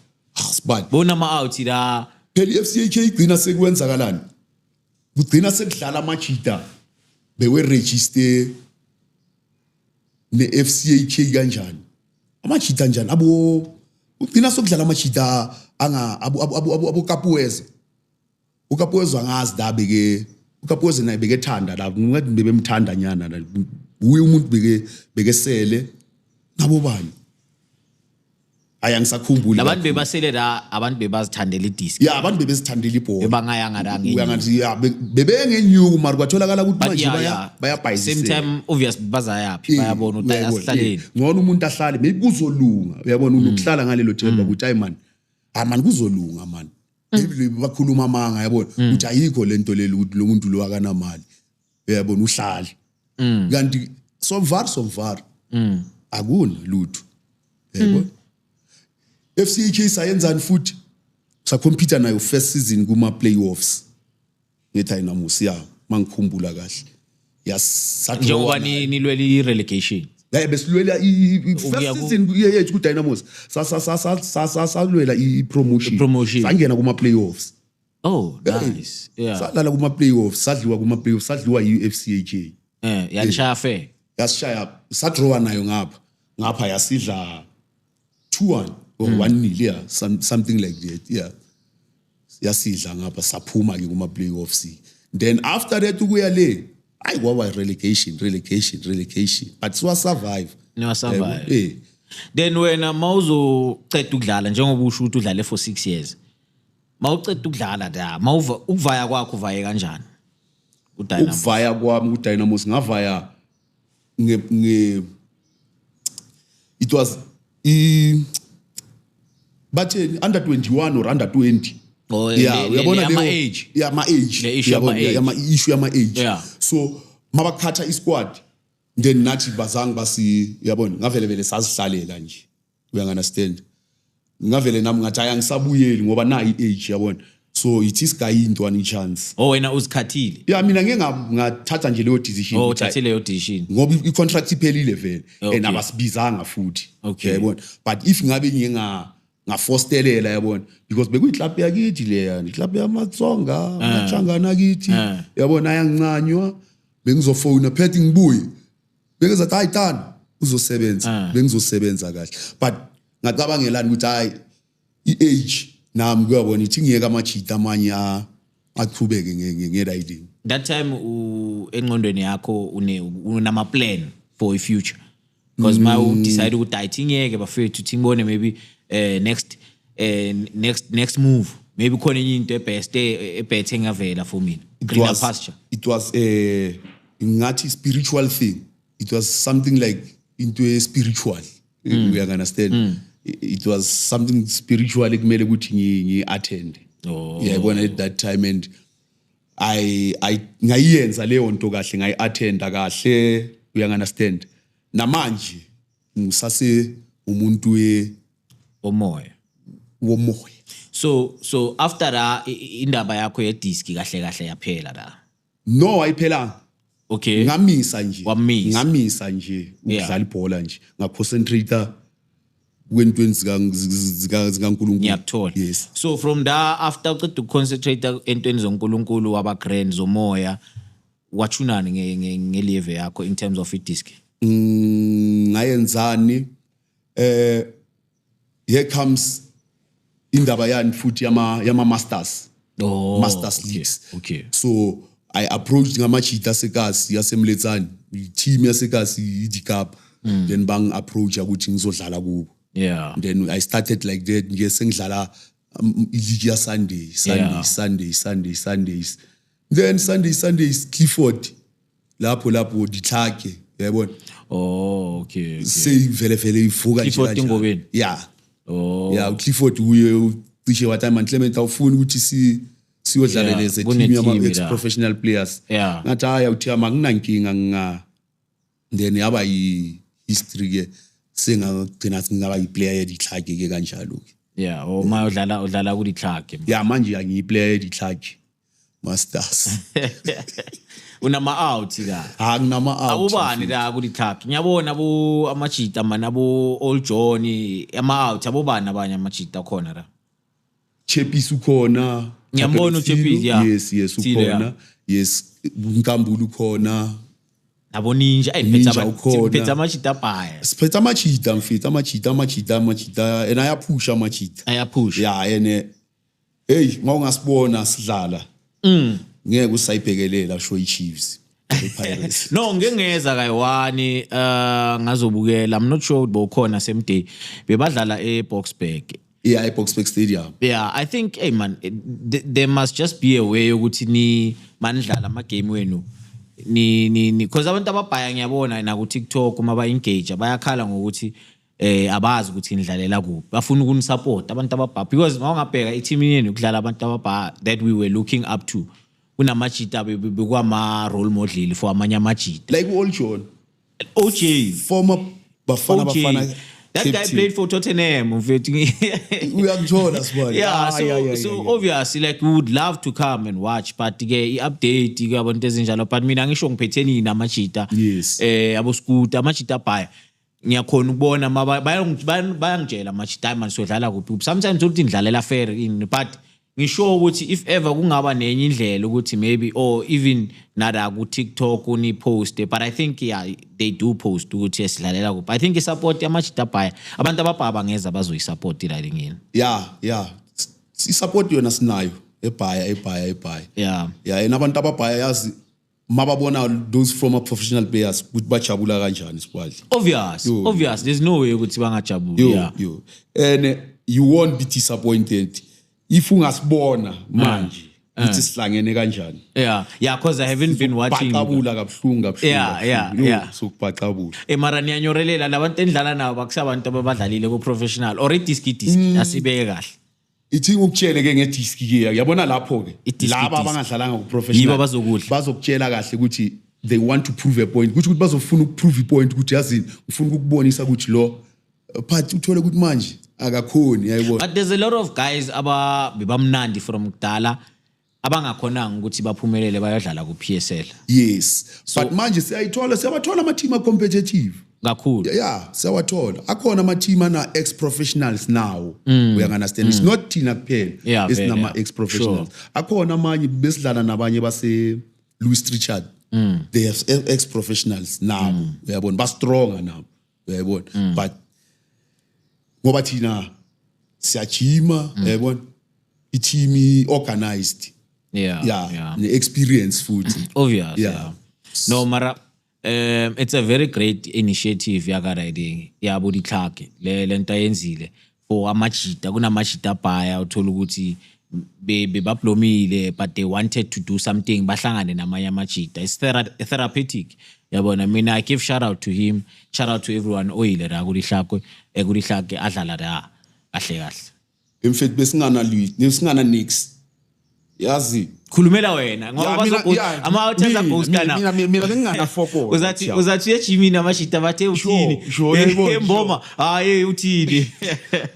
sibani bona ama-out la phela i-FCK igcina sekwenzakalani kugcina sekudlala amajita bewe-register ne-FCK kanjani amajita njani ugcina sokudlala amajita aboKapuweza uKapuweza angazi dabe-ke uKapuweza naye bekethanda la ngathi bebemthanda nyana la uye umuntu bekesele nabo bani ayangisakhumbula abantu bebasele la abantu bebazithandela idisk abantu bebezithandela ibhola bebangayanga la uyangathi bebengenyuku mara kwatholakala ukuthi manje bayabhayisela same time obvious bazayapi bayabona ukuthi asihlaleni ngona umuntu ahlale maybe kuzolunga uyabona unokuhlala ngalelo themba ukuthi hayi man kuzolunga man bakhuluma amanga yabona ukuthi ayikho lento lelo ukuthi lo muntu lo akanamali uyabona uhlale kanti somvar akuna lutho yebo FCK sayenzani futhi sacompete nayo first season kuma playoffs ngeDynamos mangikhumbula kahle njengoba nilwela i-relegation besilwela i-first season yethu kuDynamos sasalwela i-promotion sangena kuma playoffs Oh, nice. Yeah. Sadlala kuma playoffs, sadliwa kuma playoffs, sadliwa UFCAJ. Yanishaya fair. Yasishaya sadraw nayo ngapha yasidla 2-1 or 1-0 yeah, something like that. Yeah. Yasidla ngapha saphuma ke kuma playoffs. Then after that ukuya le kwaba relegation but siwa survive. No survive. Then wena mawuzoceda ukudlala njengoba usho ukuthi udlale for 6 years. Mawuceda ukudlala da ukuvaya kwakho uvaye kanjani? UDynamos. Ukuvaya kwami kuDynamos ngavaya it was but under 21 or under 20. Oh, yeah, uyabona ama age. Yeah, my age. The issue of my age. Yeah. So mabakhatha isquad then nathi bazange basi yabona ngavele sazihlalela nje. You understand? Ngavele nami ngathi ayangisabuyeli ngoba na i-age yabona. So it is guy into one chance. Oh wena uzikhathile. Yeah, mina ngeke ngathatha nje leyo decision. Oh uthathile leyo decision. Ngoba i-contract iphelile vele and abasibizanga futhi. Yabona. But if ngabe ngafostelela yabona because bekuyiklub yakithi leya, iklub yamatsonga, amachangana kithi. Yabona ayangincanywa bengizofona phethe ngibuye. Bengizathi ayitani uzosebenza. Bengizosebenza kahle. But ngacabangelani ukuthi hayi i-age nami kuyabona ithi ngiyeka amajita amanye aqhubeke ngeriding. That time engqondweni yakho unama plan for a future because my decide ukuthi ayithi ngeke bafethu thi ngibone maybe next move maybe khona enye into ebhethe ngavela for mina greener pasture. It was a ngathi spiritual thing. It was something like into a spiritual. We understand. It was something spiritual ekumele ukuthi ngi-attend. Yabona at that time and I ngayenza leyo nto kahle ngayi-attenda kahle. We understand. Namanje ngisase umuntu womoya. So after that indaba yakho ye disc kahle yaphela la. No ayiphelanga. Okay. Ngamisa nje. Ngamisa nje ukudlala ibhola nje. Ngaconcentrate kwenintweni zikaNkulunkulu. Ngiyakuthola. Yes. So from there after uqeda ukuconcentrate entweni zoNkulunkulu waba grand zomoya wathunani ngelive yakho in terms of disc. Ngayenzani here comes indaba yani futhi yama masters. Masters leagues. Okay. So I approached ngamachita sekasi yasemletsani team yasekasi iDicap then bang approach ukuthi ngizodlala kubo. Yeah. Then I started like that nje sengidlala ileague ya Sundays. Then Sundays Clifford lapho ditlhake yabona. Oh okay. Seyivele ivuka nje kanjalo. Yeah. Oh. Yeah, Clifford uye cishe wathi Clement awufuni ukuthi siyodlala leze team yama ex-professional players. Yeah. Ngathi haya uthi akunankinga then yaba history ke sengagcina ngaba iplayer yeditlhake ke kanjalo ke. Yeah, ma udlala ku ditlhake. Yeah, manje ngiyiplayer yeditlhake. Masters. Unama out ka. Nginama out. Abobani la ku ditlhake. Ngiyabona amachita mana Old John ama out abobani abanye amachita khona la. Chepis ukhona. Ngiyambona uChepis yeah. Yes ukhona. Yes uNkambulu ukhona. Nabo ninja ayiphetha amachita bhaya. Siphetha amachita mfethu amachita and ayaphusha amachita. Ayaphusha. Yeah ene hey mawungasibona sidlala. Ngeke usayibhekelela sho iChiefs. iPirates. No ngengeza kayiwani ngazobukela I'm not sure bokhona same day bebadlala eBoxburg. Yeah, eBoxburg Stadium. Yeah, I think hey man there must just be a way ukuthi ni manidlala ama game wenu ni because abantu ababhaya ngiyabona na ku TikTok uma ba engage bayakhala ngokuthi abazi ukuthi nidlalela kuphi bafuna ukunisupport abantu ababhaya because mawungabheka i-team yenu ukudlala abantu ababhaya that we were looking up to kunamachita bekwama role model for amanye amachita like Old John OJ former Bafana that guy played for Tottenham we are John as well. So obviously like we would love to come and watch but ke i-update abantu ezinjalo but mina ngisho ngiphetheni namachita abo scooter amachita bhaya ngiyakhona ukubona bayangitshela amachita manje sodlala kuphi sometimes uthi ngidlalela fair in but ngisho ukuthi if ever kungaba nenye indlela ukuthi maybe or even nada ku TikTok uni post but I think yeah they do post ukuthi esidlalela kuphi I think isupport yamajita bhaya abantu ababhaba ngeza bazoyisupport la ngini yeah isupport yona sinayo ebhaya yeah nabantu ababhaya yazi mababona those former professional players ukuthi bajabula kanjani sibali obvious there's no way ukuthi bangajabula and you won't be disappointed if ungasibona manje ukuthi sihlangene kanjani yeah because I haven't been watching baqabula kabhlungu yeah sokubaqabula mara niyanyorelela labantu endlala nabo akusabantu abadlalile ku professional or disk asibeke kahle ithi ukutshele ke ngedisk ke yabona lapho ke laba abangadlalanga ku professional yibo bazokudla bazokutshela kahle ukuthi they want to prove a point ukuthi bazofuna ukuprove a point ukuthi yazini ufuna ukubonisa ukuthi lo but uthole ukuthi manje akakhoni yayibona but there's a lot of guys bebamnandi from kudala abangakhonanga ukuthi baphumelele bayadlala ku PSL yes but manje siyabathola ama team competitive kakhulu yeah siyawathola akhona ama team ana ex professionals now we understand it's not thina kuphela it's nama ex professionals akhona amanye besidlala nabanye base Louis Richard they have ex professionals now uyabona ba stronger now uyabona but ngoba thina siyajima uyabona i-team organized yeah the experience futhi obvious yeah no mara it's a very great initiative yakarayidi yabo ditlhake le nto yenzile for amajita kunamajita bhaya uthola ukuthi bebablomile but they wanted to do something bahlangane namanye amajita it's therapeutic yabona mina I give shout out to him shout out to everyone oyile la kulihlake adlala la kahle in fact besingana nix yazi khulumela wena ngoba ama-outers ghost kana mina nginganafokola uzathi ejimi namashita bathe uthini emboma hayi uthini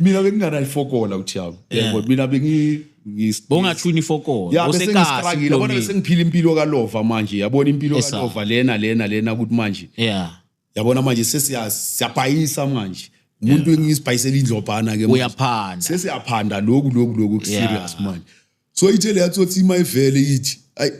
mina benginganafokola uthi yabo yebo mina bongathuni fokola osekasi yabona bese ngiphila impilo kaLova manje yabona impilo kaLova lena ukuthi manje yabona manje sesiyabhayisa manje umuntu engisibhayisela indlobhana ke uyaphanda sesiyaphanda lokhu serious manje so ithele yathothi mayivele ithi ay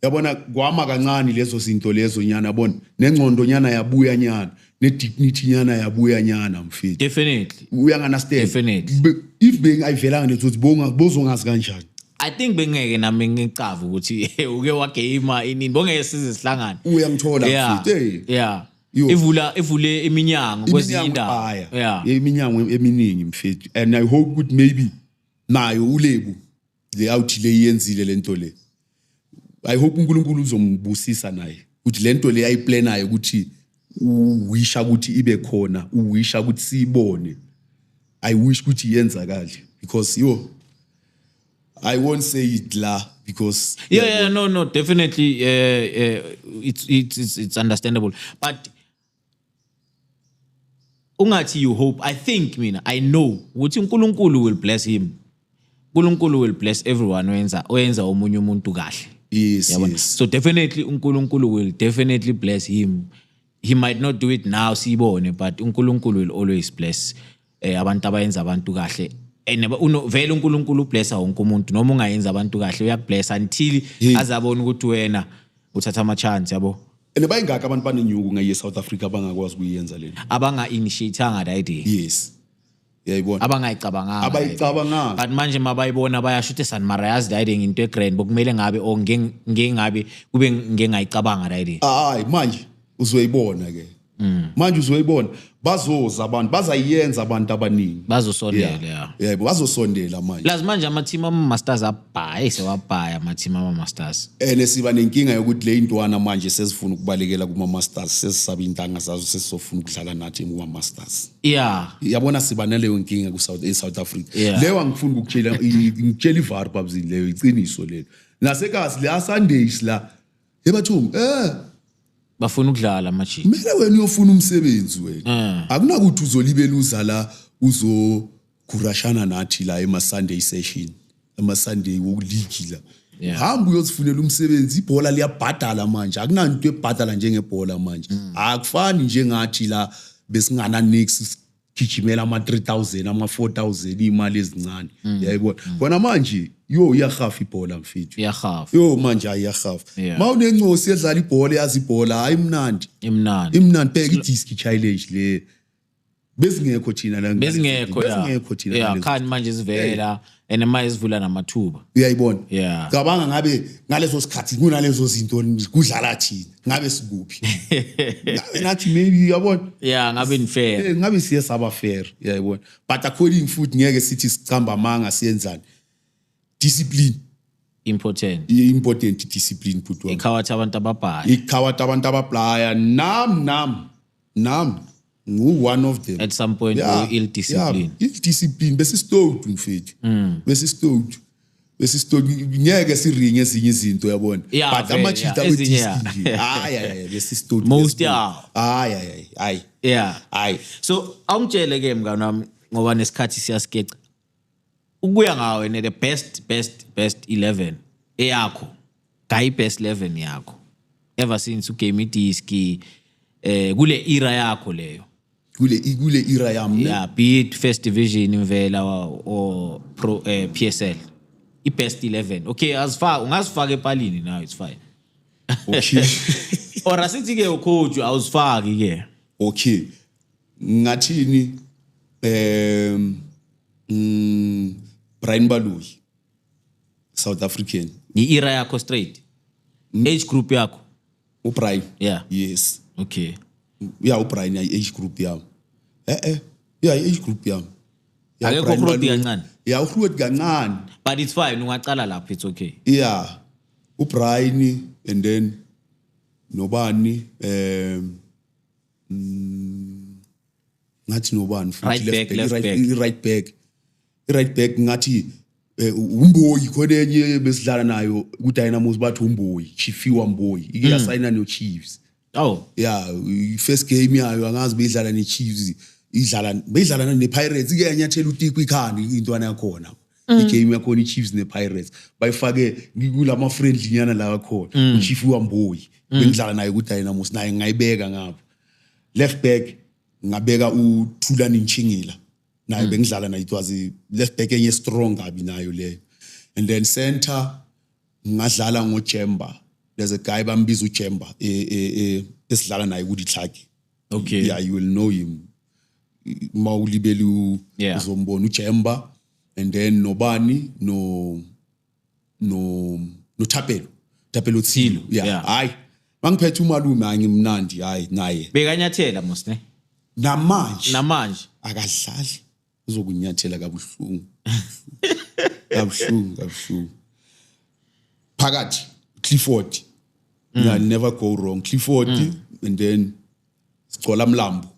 yabona kwama kancane lezo zinto lezo nyana yabona nengcondo nyana yabuya nyana nedignity nyana yabuya nyana mfethu definitely uyanganastate definitely if bengayivelanga lethothi bozongazi kanjani I think bengeke nami ngicava ukuthi uke wagame inini bongeke size sihlangane uyangithola mfethu ivule iminyango kwezinye indawo iminyango eminingi mfethu and I hope ukuthi maybe nayo uLebu le out le yenzile lento le I hope uNkulunkulu uzombusisa naye ukuthi lento le ayiplanayo ukuthi uwisha ukuthi ibe khona uwisha ukuthi sibone I wish ukuthi yenzakale because I won't say it la because no definitely it's understandable but ungathi you hope I think I know ukuthi uNkulunkulu will bless him uNkulunkulu will bless everyone oyenza omunye umuntu kahle yes so definitely uNkulunkulu will definitely bless him he might not do it now sibone but uNkulunkulu will always bless abantu abayenza abantu kahle and vele uNkulunkulu blessa wonke umuntu noma ungayenza abantu kahle uyakublessa until azabona ukuthi wena uthatha ama chance yabo ene bayingaka abantu banenyuku ngaye South Africa abangakwazi kuyenza lento abanga initiateanga that idea yes yayibona abangayicabanga but manje mabayibona bayashuthe San Marias diding into egrand bokumele ngabe ngengabe kube ngengayicabanga that idea hayi manje uzoyibona ke manje uzoyibona bazoza abantu bazayenza abantu abaningi bazosondela yebo bazosondela manje lazi manje ama team ama masters abhaye sewabhaya ama team ama masters siba nenkinga yokuthi le intwana manje sesifuna ukubalekela kuma masters sesisaba intanga zazo sesizofuna ukudlala nathi kuma masters yabona siba naleyo nkinga ku South Africa leyo angifuni ukutshela iVAR babzini leyo iqiniso lelo nasekasi la Sundays la ebathungu bafuna ukudlala maji kumele wena uyofuna umsebenzi wena akunakuthi uzolibela uzala uzogurashana nathi la ema Sunday session ama Sunday wokuligila hamba uyozifunela umsebenzi ibhola liyabhadala manje akunanto ebhadala njengebhola manje akufani njengathi la besingana next gijimela ama-3,000 ama-4,000 imali ezincane yayibona kona manje iyahafa ibhola mfethu Iyahafa. manje ayiyahafa Yeah. mawunencosi edlala ibhola yazi ibhola hayi imnandi Imnandi. bheka i-disc challenge le bezingekho thina la Bezingekho thina yeah, ngalezi- khani manje sivela and manje sivula namathuba. uyayibona Yeah. cabanga ngabe ngaleso sikhathi kunalezo zinto kudlala thina ngabe sikuphi ngabe nathi maybe yabona Yeah, ngabe nifair. ngabe siye saba fair uyayibona but according futhi ngeke sithi sicamba amanga siyenzani discipline Important. important discipline put wami Ikhawatha abantu ababhala. ikhawata abantu abaplaya nam ngu one of them At some point we ill discipline. ill discipline besistowed mfethu besistowed ngeke siringe ezinye izinto yabona Yeah, but vele, amachita yeah, ezinye, yeah. nje hayi besistowed Most yawo. hayi Yeah. hayi So awungitshele ke mngani wami ngoba nesikhathi siyasikeca. Ukuya ngawe ne the best 11 eyakho. Gayi best 11 yakho. Ever since u game disc kule era yakho leyo. kule era yami ne? Yeah, be it first division imvela or pro PSL. I best 11. Okay, ungazifaka epalini now it's fine. okay Or asithi ke ucoach awuzifaki ke. okay ngathini Brian Baloyi South African Ni era yakho straight. Age group yakho. uBrian Yeah. yes Okay. uBrian age group yami age group yami Akekho Brian uRudy Baloyi. kancane. uRudy kancane But it's fine, ungaqala lapho it's okay. uBrian and then nobani ngathi nobani futhi right back ngathi uMboyi khona enye besidlala nayo ku Dynamos bathi uMboyi Chifiwa Mboyi iyasayina no Chiefs Oh, first game yayo angazi beyidlala neChiefs beyidlala nePirates ke yanyathela uTiko ikhanda intwana yakhona igame yakhona iChiefs nePirates bayifake kulama friendly nyana la khona uChifiwa Mboyi bengidlala naye ku Dynamos naye ngayibeka ngapha left back ngabeka uThulani Nchingila naye bengidlala naye it was left back enye strong abi nayo leyo and then center ngadlala ngoJemba there's a guy bambiza uJemba esidlala naye ku Ditlhaki okay. yeah you will know him mawulibeli Yeah. uzombona uJemba and then nobani no Thapelo Tsilo Yeah. hayi mangiphethe umalume angimnandi hayi naye Bekanyathela mos ne? namanje Akadlali. uzokunyathela kabuhlungu kabuhlungu phakathi Clifford I never go wrong Clifford and then Scola Mlambo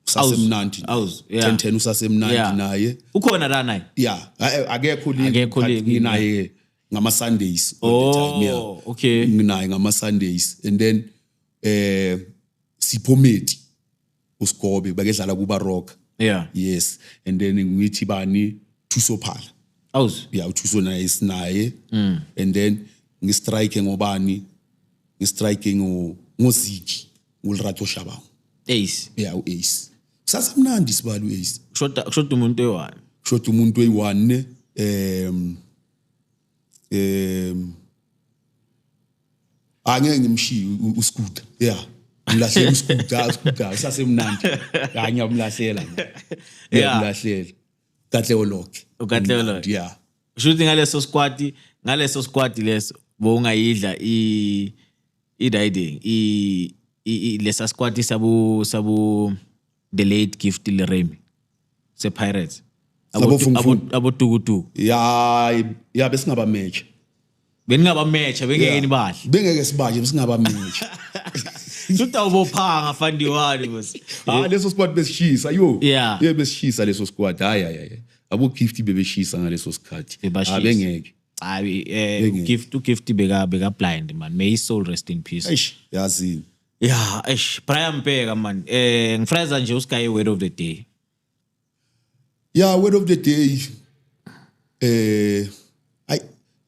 usasemnandi Aus, yeah. 10 usasemnandi Yeah. naye Ukhona la naye? yeah akekho Akekho nginaye ngama Sundays all the time yeah Okay. nginaye ngama Sundays and then Siphometi uSgobe bakedlala kuba Rock Yeah. yes and then ngithi bani Thuso Phala Aus. yeah uThuso naye sinaye and then ngistrike ngobani ngistrike ngoziki uLrato Shabangu Ace. yeah uAce sasemnandi sibali uAce Shota umuntu oyi-1. shothi umuntu oyi1 angeke ngimshiye uScooter yeah ngilahlela uScooter sasemnandi kanye umlahlela Yeah. ngilahlela Katleo Lokhe uKatleo Lokhe. yeah Shuthi ngaleso squad leso bowungayidla i-riding lesa squad sabu the late Gift Leremi se Pirates Sabo Fungfung. abotukutuku yeah besingaba match beningaba match bengeke nibahle bengeke sibaje besingaba match shuthi awubophanga fandiwani bos leso squad besishisa yo Yeah. besishisa leso squad hayi abo Gift bebeshisa ngaleso sikhathi Bebashisa. bengeke hayi ugift beka blind man, may his soul rest in peace. eish yazini Yeah, Brian Pega man. Ngifreza nje usikaye word of the day. yeah word of the day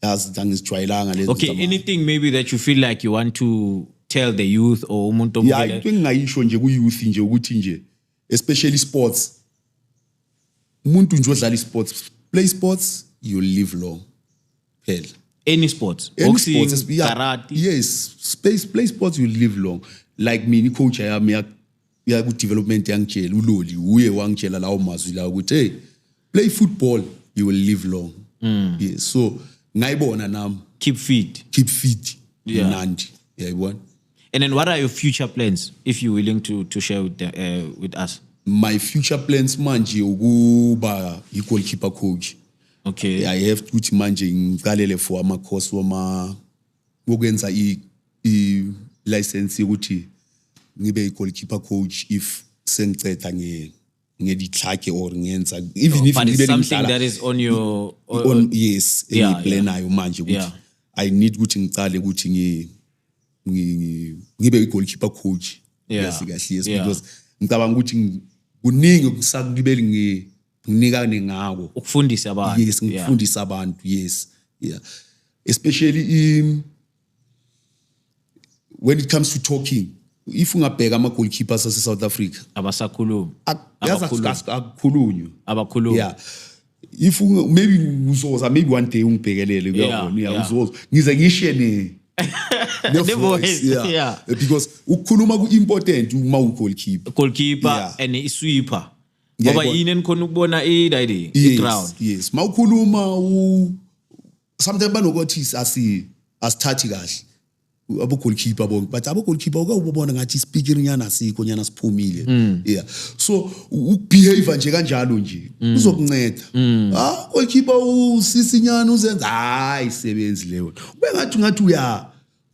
yazi angizijwayelanga lezi Okay, zinto. anything maybe that you feel like you want to tell the youth or umuntu yeah omvele. into engingayisho nje ku youth nje ukuthi nje especially sports umuntu nje odlala sports, play sports, you'll live long. Hell. Any sports, Any boxing, sports, yeah, karate. Yes, play sports, you'll live long. Like me, coach yami ya ku development yangitshela uLoli uye wangitshela lawo mazwi la ukuthi hey, play football, you will live long. Yes, so ngayibona nami Keep fit. Yeah. Nandi. Yeah, yibona. And then what are your future plans, if you're willing to share with us? My future plans manje ukuba i-goalkeeper coach. Okay. I have ukuthi manje ngiqalele for ama-course wokwenza i-license ukuthi ngibe i-goalkeeper coach if sengiceda ngeditlhake or ngenza even if But it's ngibe something ngidlala that is on your... yes, Yeah, engiplanayo manje ukuthi Yeah. I need ukuthi ngicale ukuthi ngibe i-goalkeeper coach. Yeah. Yes, Yeah. because ngicabanga ukuthi kuningi kusakubeli nginikane ngako. Ukufundisa abantu. Yes, ngifundisa abantu. Yes. Yeah. Especially when it comes to talking. If ungabheka ama-goalkeepers ase-South Africa. Abasakhulumi. Akukhulunywa. Abakhulumi. Yeah. If maybe uzoza maybe one day ungibhekelele uyabona. Yeah, uzoza. Ngize ngishiye The voice. Yeah. Because ukukhuluma ku-important uma u-goalkeeper. Goalkeeper Yeah. and i-sweeper. Yeah, Ngoba but- yini enikhona ukubona i-ground. Yes. Mawukhuluma sometimes banokuthi asithathi kahle. Abo-goalkeeper bonke but abo-goalkeeper ukubona ngathi ispeaking nyana asikho nyana siphumile. Yeah. So ukubehave nje kanjalo nje uzokunceda. Goalkeeper usisi nyana uzenza hayi isebenzi leyo. Ngathi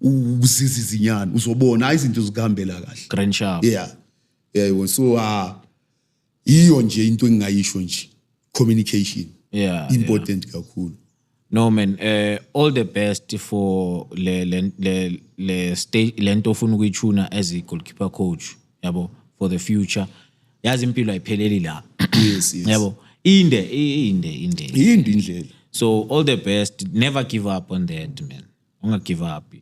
usizi zinyana uzobona izinto zikuhambela kahle. Grand sharp. Yeah. Yeah, so iyo nje into engingayisho nje communication. Yeah. Important kakhulu. No man, all the best for le stage lento ofuna ukuyithuna as a goalkeeper coach, yabo, for the future. Yazi impilo ayipheleli la. Yes. Yabo. Inde. Yindi indlela. So all the best. Never give up on that, man. Unga give up.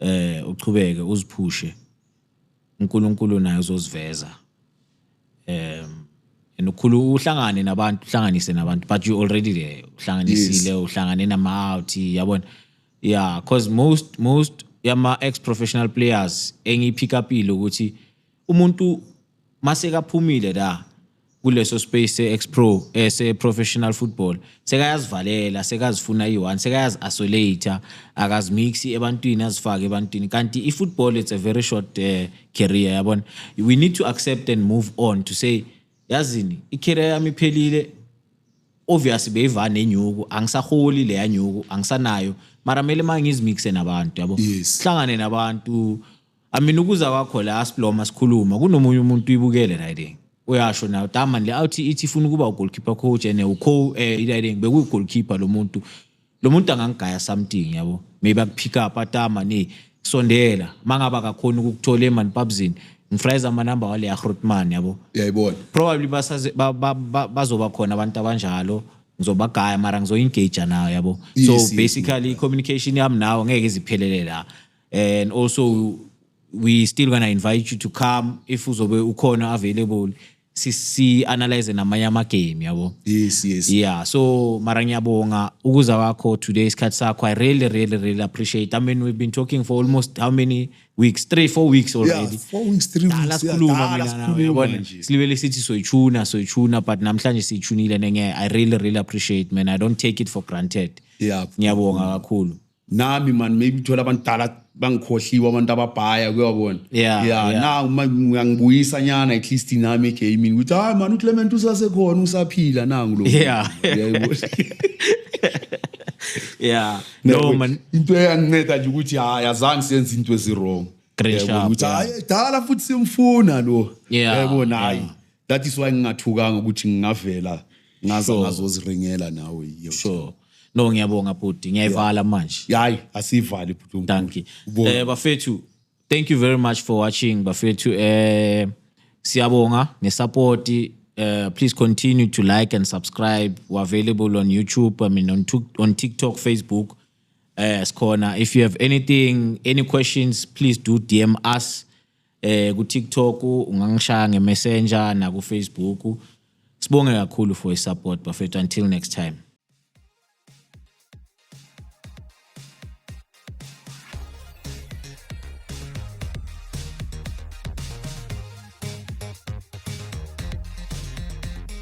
Uqhubeke uziphushe. uNkulunkulu naye uzosiveza. And uhlanganise nabantu, but you already there. Uhlanganisile, uhlangane nama-out, yabona. Yeah, because most yama ex-professional players pick up ukuthi umuntu masekaphumile da kuleso space ex-pro professional football sekayazivalela, sekazifuna i-one, sekayazi-isolate, akazimixi ebantwini, azifake ebantwini. Kanti i-football, it's a very short career, yabona. We need to accept and move on to say, yazini, i-career yami iphelile, obviously beyivana enyuku, angisaholi le yanyuku, angisanayo, mara mele mangizimixe nabantu, yabo. Yes. Sihlangane nabantu. I mean ukuza kwakho la asiploma sikhuluma, kunomunye umuntu uyibukele right. Uyasho na tamani le awuthi ithi ifuna ukuba ugoalkeeper coach and ididing bekuyi goalkeeper lo muntu angangigaya something, yabo. Maybe akupick up atama sondela mangaba akakhona ukukuthola eman pubsini ngifraiza amanamba wale ya Grootman, yabo. Yayibona. Probably bazoba khona abantu abanjalo, ngizobagaya mara ngizoengage nayo, yabo. So basically communication yami nawo ngeke iziphelele la. And also we still gonna invite you to come if uzobe ukhona available, si analyze namanye ama game, yabo. Yes. Yeah, so mara ngiyabonga ukuza kwakho today isikhathi sakho. I really appreciate. I mean, we've been talking for almost how many weeks? 3-4 weeks already. Yeah, 4 weeks, 3 weeks. Dala sikhuluma mina nawe, yabona. Silibele sithi soyichuna but namhlanje siyichunile nenge. I really appreciate, man. I don't take it for granted. Yeah. Ngiyabonga kakhulu. Nami man maybe thola abantu dala bangikhohliwa abantu ababhaya kuyabona. Yeah. Now ngiyangibuyisa nyana at least nami egaming ukuthi hayi man uClement usasekhona usaphila nangu lo. Yeah. Yeah. No man. Into eyanginceda nje ukuthi hayi azange senze into ezirong. Great sharp. Ukuthi hayi dala futhi simfuna lo. Yeah, Yabona hayi. That is why ngingathukanga ukuthi ngingavela ngazoziringela nawe. Sure. No, ngiyabonga bhuti, ngiyayivala manje. Hayi asivali bhuti. Thank you. Bafethu, thank you very much for watching. Bafethu, siyabonga ngesupport. Please continue to like and subscribe. We're available on YouTube, I mean on TikTok, Facebook. If you have any questions, please do DM us. Ku TikTok ungangishaya nge Messenger na ku Facebook. Sibonge kakhulu for your support bafethu. Until next time.